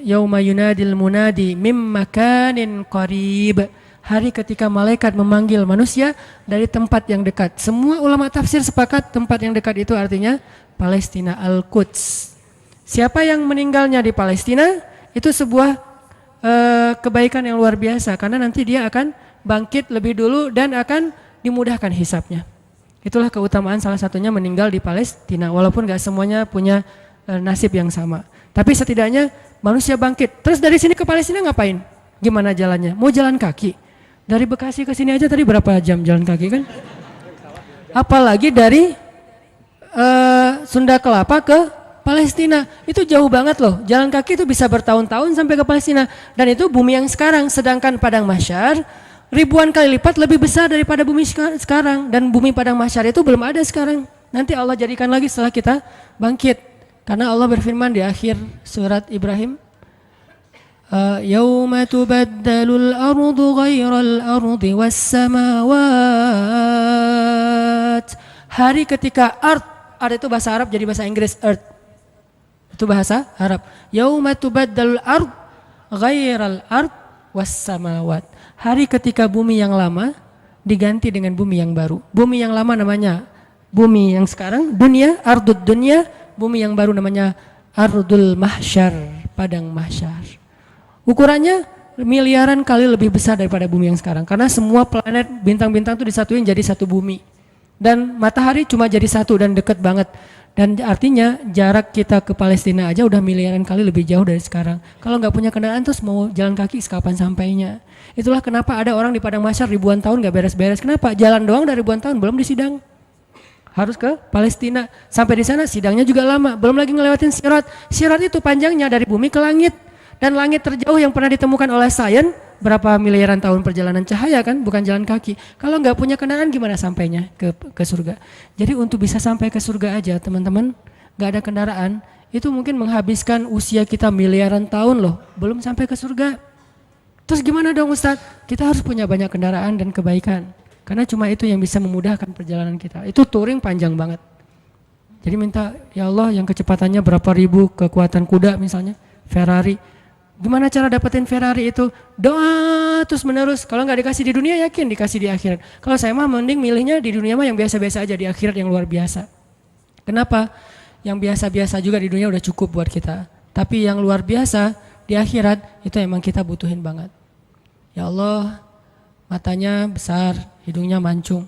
Yauma yunadil munadi mim makanin qarib. Hari ketika malaikat memanggil manusia dari tempat yang dekat. Semua ulama tafsir sepakat tempat yang dekat itu artinya Palestina, Al-Quds. Siapa yang meninggalnya di Palestina, itu sebuah kebaikan yang luar biasa, karena nanti dia akan bangkit lebih dulu dan akan dimudahkan hisapnya. Itulah keutamaan salah satunya meninggal di Palestina, walaupun gak semuanya punya nasib yang sama. Tapi setidaknya manusia bangkit. Terus dari sini ke Palestina ngapain? Gimana jalannya? Mau jalan kaki? Dari Bekasi ke sini aja tadi berapa jam jalan kaki kan? Apalagi dari Sunda Kelapa ke Palestina, itu jauh banget loh. Jalan kaki itu bisa bertahun-tahun sampai ke Palestina. Dan itu bumi yang sekarang, sedangkan Padang Mahsyar ribuan kali lipat lebih besar daripada bumi sekarang. Dan bumi Padang Mahsyar itu belum ada sekarang. Nanti Allah jadikan lagi setelah kita bangkit. Karena Allah berfirman di akhir surat Ibrahim, Yauma tubaddalul ardu ghairal ardi was samawat. Hari ketika ard itu bahasa Arab jadi bahasa Inggris, earth. Itu bahasa Arab. Yauma tubaddalul ard ghairal ard was samawat. Hari ketika bumi yang lama diganti dengan bumi yang baru. Bumi yang lama namanya bumi yang sekarang, dunia, ardud dunia. Bumi yang baru namanya ardul mahsyar, Padang Mahsyar. Ukurannya miliaran kali lebih besar daripada bumi yang sekarang. Karena semua planet, bintang-bintang itu disatuin jadi satu bumi. Dan matahari cuma jadi satu dan dekat banget. Dan artinya jarak kita ke Palestina aja udah miliaran kali lebih jauh dari sekarang. Kalau nggak punya kendaraan terus mau jalan kaki kapan sampainya. Itulah kenapa ada orang di Padang Mahsyar ribuan tahun nggak beres-beres. Kenapa? Jalan doang dari ribuan tahun belum disidang. Harus ke Palestina. Sampai di sana sidangnya juga lama. Belum lagi ngelewatin Sirat. Sirat itu panjangnya dari bumi ke langit. Dan langit terjauh yang pernah ditemukan oleh sains berapa miliaran tahun perjalanan cahaya kan, bukan jalan kaki. Kalau nggak punya kendaraan gimana sampainya ke surga? Jadi untuk bisa sampai ke surga aja teman-teman, nggak ada kendaraan, itu mungkin menghabiskan usia kita miliaran tahun loh, belum sampai ke surga. Terus gimana dong Ustadz? Kita harus punya banyak kendaraan dan kebaikan. Karena cuma itu yang bisa memudahkan perjalanan kita. Itu touring panjang banget. Jadi minta, ya Allah yang kecepatannya berapa ribu kekuatan kuda misalnya, Ferrari. Gimana cara dapetin Ferrari itu? Doa terus menerus. Kalau nggak dikasih di dunia, yakin dikasih di akhirat. Kalau saya mah mending milihnya di dunia mah yang biasa-biasa aja, di akhirat yang luar biasa. Kenapa? Yang biasa-biasa juga di dunia udah cukup buat kita. Tapi yang luar biasa di akhirat itu emang kita butuhin banget. Ya Allah, matanya besar, hidungnya mancung,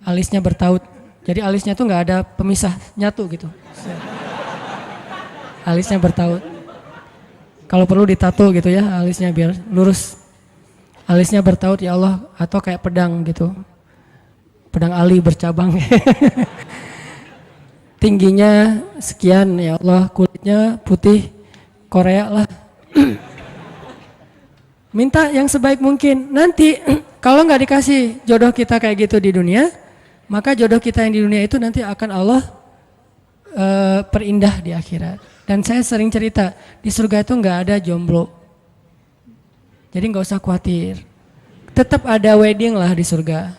alisnya bertaut. Jadi alisnya tuh nggak ada pemisah, nyatu gitu. Alisnya bertaut. Kalau perlu ditato gitu ya, alisnya biar lurus. Alisnya bertaut ya Allah, atau kayak pedang gitu. Pedang ali bercabang. Tingginya sekian ya Allah, kulitnya putih Korea lah. Minta yang sebaik mungkin. Nanti kalau nggak dikasih jodoh kita kayak gitu di dunia, maka jodoh kita yang di dunia itu nanti akan Allah perindah di akhirat. Dan saya sering cerita, di surga itu nggak ada jomblo. Jadi nggak usah khawatir. Tetap ada wedding lah di surga.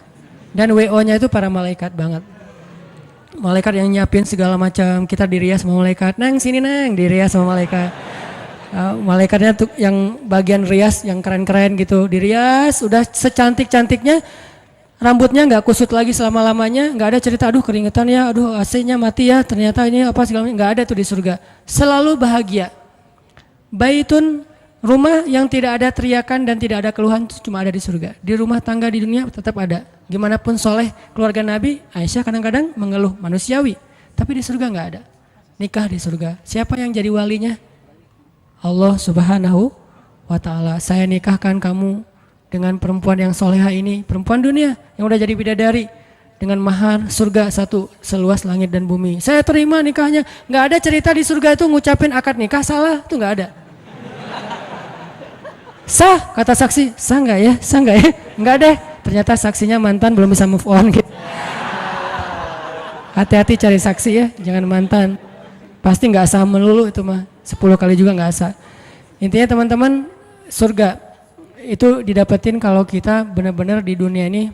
Dan WO-nya itu para malaikat banget. Malaikat yang nyiapin segala macam, kita dirias sama malaikat. Nang sini nang, dirias sama malaikat. Malaikatnya tuh yang bagian rias yang keren-keren gitu, dirias udah secantik-cantiknya, rambutnya nggak kusut lagi selama-lamanya, nggak ada cerita aduh keringetan ya, aduh AC-nya mati ya, ternyata ini apa segala macam, nggak ada tuh di surga. Selalu bahagia. Baitun, rumah yang tidak ada teriakan dan tidak ada keluhan itu cuma ada di surga. Di rumah tangga di dunia tetap ada. Gimana pun soleh keluarga Nabi, Aisyah kadang-kadang mengeluh manusiawi. Tapi di surga nggak ada. Nikah di surga. Siapa yang jadi walinya? Allah Subhanahu wa ta'ala. Saya nikahkan kamu dengan perempuan yang soleha ini. Perempuan dunia yang udah jadi bidadari. Dengan mahar surga satu seluas langit dan bumi. Saya terima nikahnya. Nggak ada cerita di surga itu ngucapin akad nikah salah. Itu nggak ada. Sah, kata saksi. Sah nggak ya? Sah nggak ya? Nggak deh. Ternyata saksinya mantan belum bisa move on gitu. Hati-hati cari saksi ya, jangan mantan. Pasti nggak sah melulu itu mah. 10 kali juga nggak sah. Intinya teman-teman, surga itu didapetin kalau kita benar-benar di dunia ini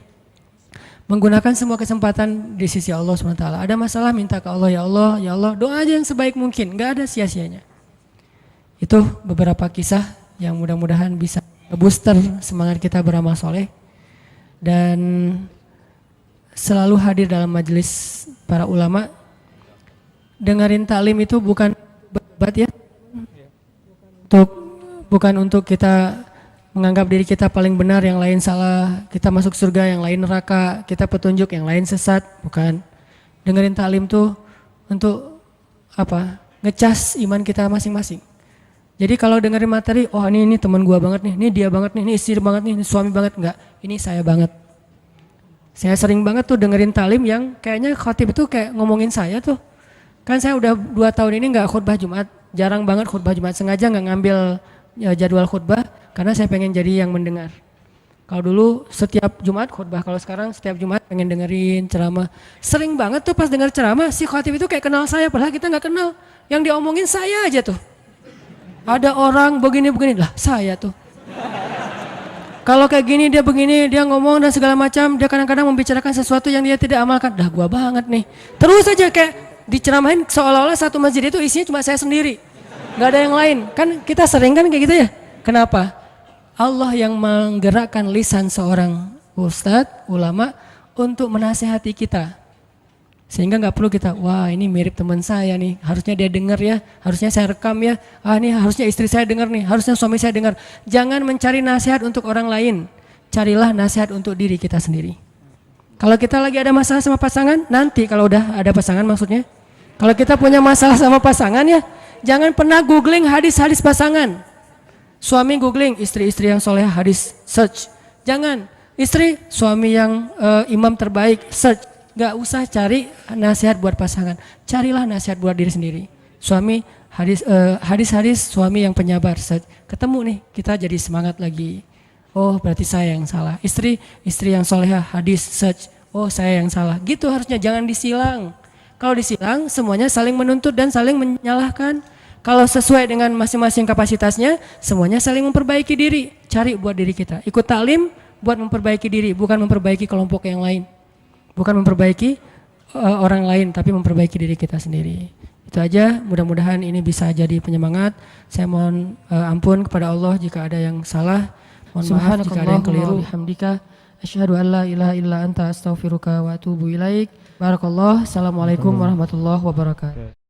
menggunakan semua kesempatan di sisi Allah SWT. Ada masalah minta ke Allah, ya Allah, ya Allah. Doa aja yang sebaik mungkin, nggak ada sia-sianya. Itu beberapa kisah yang mudah-mudahan bisa ngebooster semangat kita beramal soleh. Dan selalu hadir dalam majelis para ulama. Dengerin taklim itu bukan berdebat ya, bukan untuk kita menganggap diri kita paling benar, yang lain salah, kita masuk surga, yang lain neraka, kita petunjuk, yang lain sesat, bukan. Dengerin taklim tuh untuk apa? Ngecas iman kita masing-masing. Jadi kalau dengerin materi, oh ini teman gua banget nih, ini dia banget nih, ini istri banget nih, ini suami banget, enggak. Ini saya banget. Saya sering banget tuh dengerin talim yang kayaknya khatib itu kayak ngomongin saya tuh. Kan saya udah 2 tahun ini enggak khutbah Jumat, jarang banget khutbah Jumat, sengaja enggak ngambil jadwal khutbah karena saya pengen jadi yang mendengar. Kalau dulu setiap Jumat khutbah, kalau sekarang setiap Jumat pengen dengerin ceramah. Sering banget tuh pas denger ceramah si khatib itu kayak kenal saya, padahal kita enggak kenal. Yang diomongin saya aja tuh. Ada orang begini-begini lah, saya tuh. Kalau kayak gini dia begini, dia ngomong dan segala macam, dia kadang-kadang membicarakan sesuatu yang dia tidak amalkan. Dah gua banget nih. Terus aja kayak diceramahin seolah-olah satu masjid itu isinya cuma saya sendiri. Gak ada yang lain. Kan kita sering kan kayak gitu ya. Kenapa? Allah yang menggerakkan lisan seorang ustadz, ulama untuk menasihati kita. Sehingga nggak perlu kita, wah ini mirip teman saya nih, harusnya dia dengar ya, harusnya saya rekam ya, ini harusnya istri saya dengar nih, harusnya suami saya dengar. Jangan mencari nasihat untuk orang lain, carilah nasihat untuk diri kita sendiri. Kalau kita lagi ada masalah sama pasangan, nanti kalau udah ada pasangan maksudnya, kalau kita punya masalah sama pasangan ya, jangan pernah googling hadis-hadis pasangan. Suami googling, istri-istri yang soleh hadis, search. Jangan, istri, suami yang imam terbaik, search. Gak usah cari nasihat buat pasangan, carilah nasihat buat diri sendiri. Suami hadis-hadis suami yang penyabar, ketemu nih kita jadi semangat lagi. Oh berarti saya yang salah. Istri yang soleha hadis search, oh saya yang salah. Gitu harusnya, jangan disilang. Kalau disilang semuanya saling menuntut dan saling menyalahkan. Kalau sesuai dengan masing-masing kapasitasnya, semuanya saling memperbaiki diri. Cari buat diri kita, ikut taklim buat memperbaiki diri, bukan memperbaiki kelompok yang lain. Bukan memperbaiki orang lain, tapi memperbaiki diri kita sendiri. Itu aja, mudah-mudahan ini bisa jadi penyemangat. Saya mohon ampun kepada Allah jika ada yang salah. Mohon maaf jika ada yang keliru. Alhamdulillah, asyhadu an la ilaha illa anta astaghfiruka wa atubu ilaik. Barakallah. Assalamualaikum warahmatullahi wabarakatuh.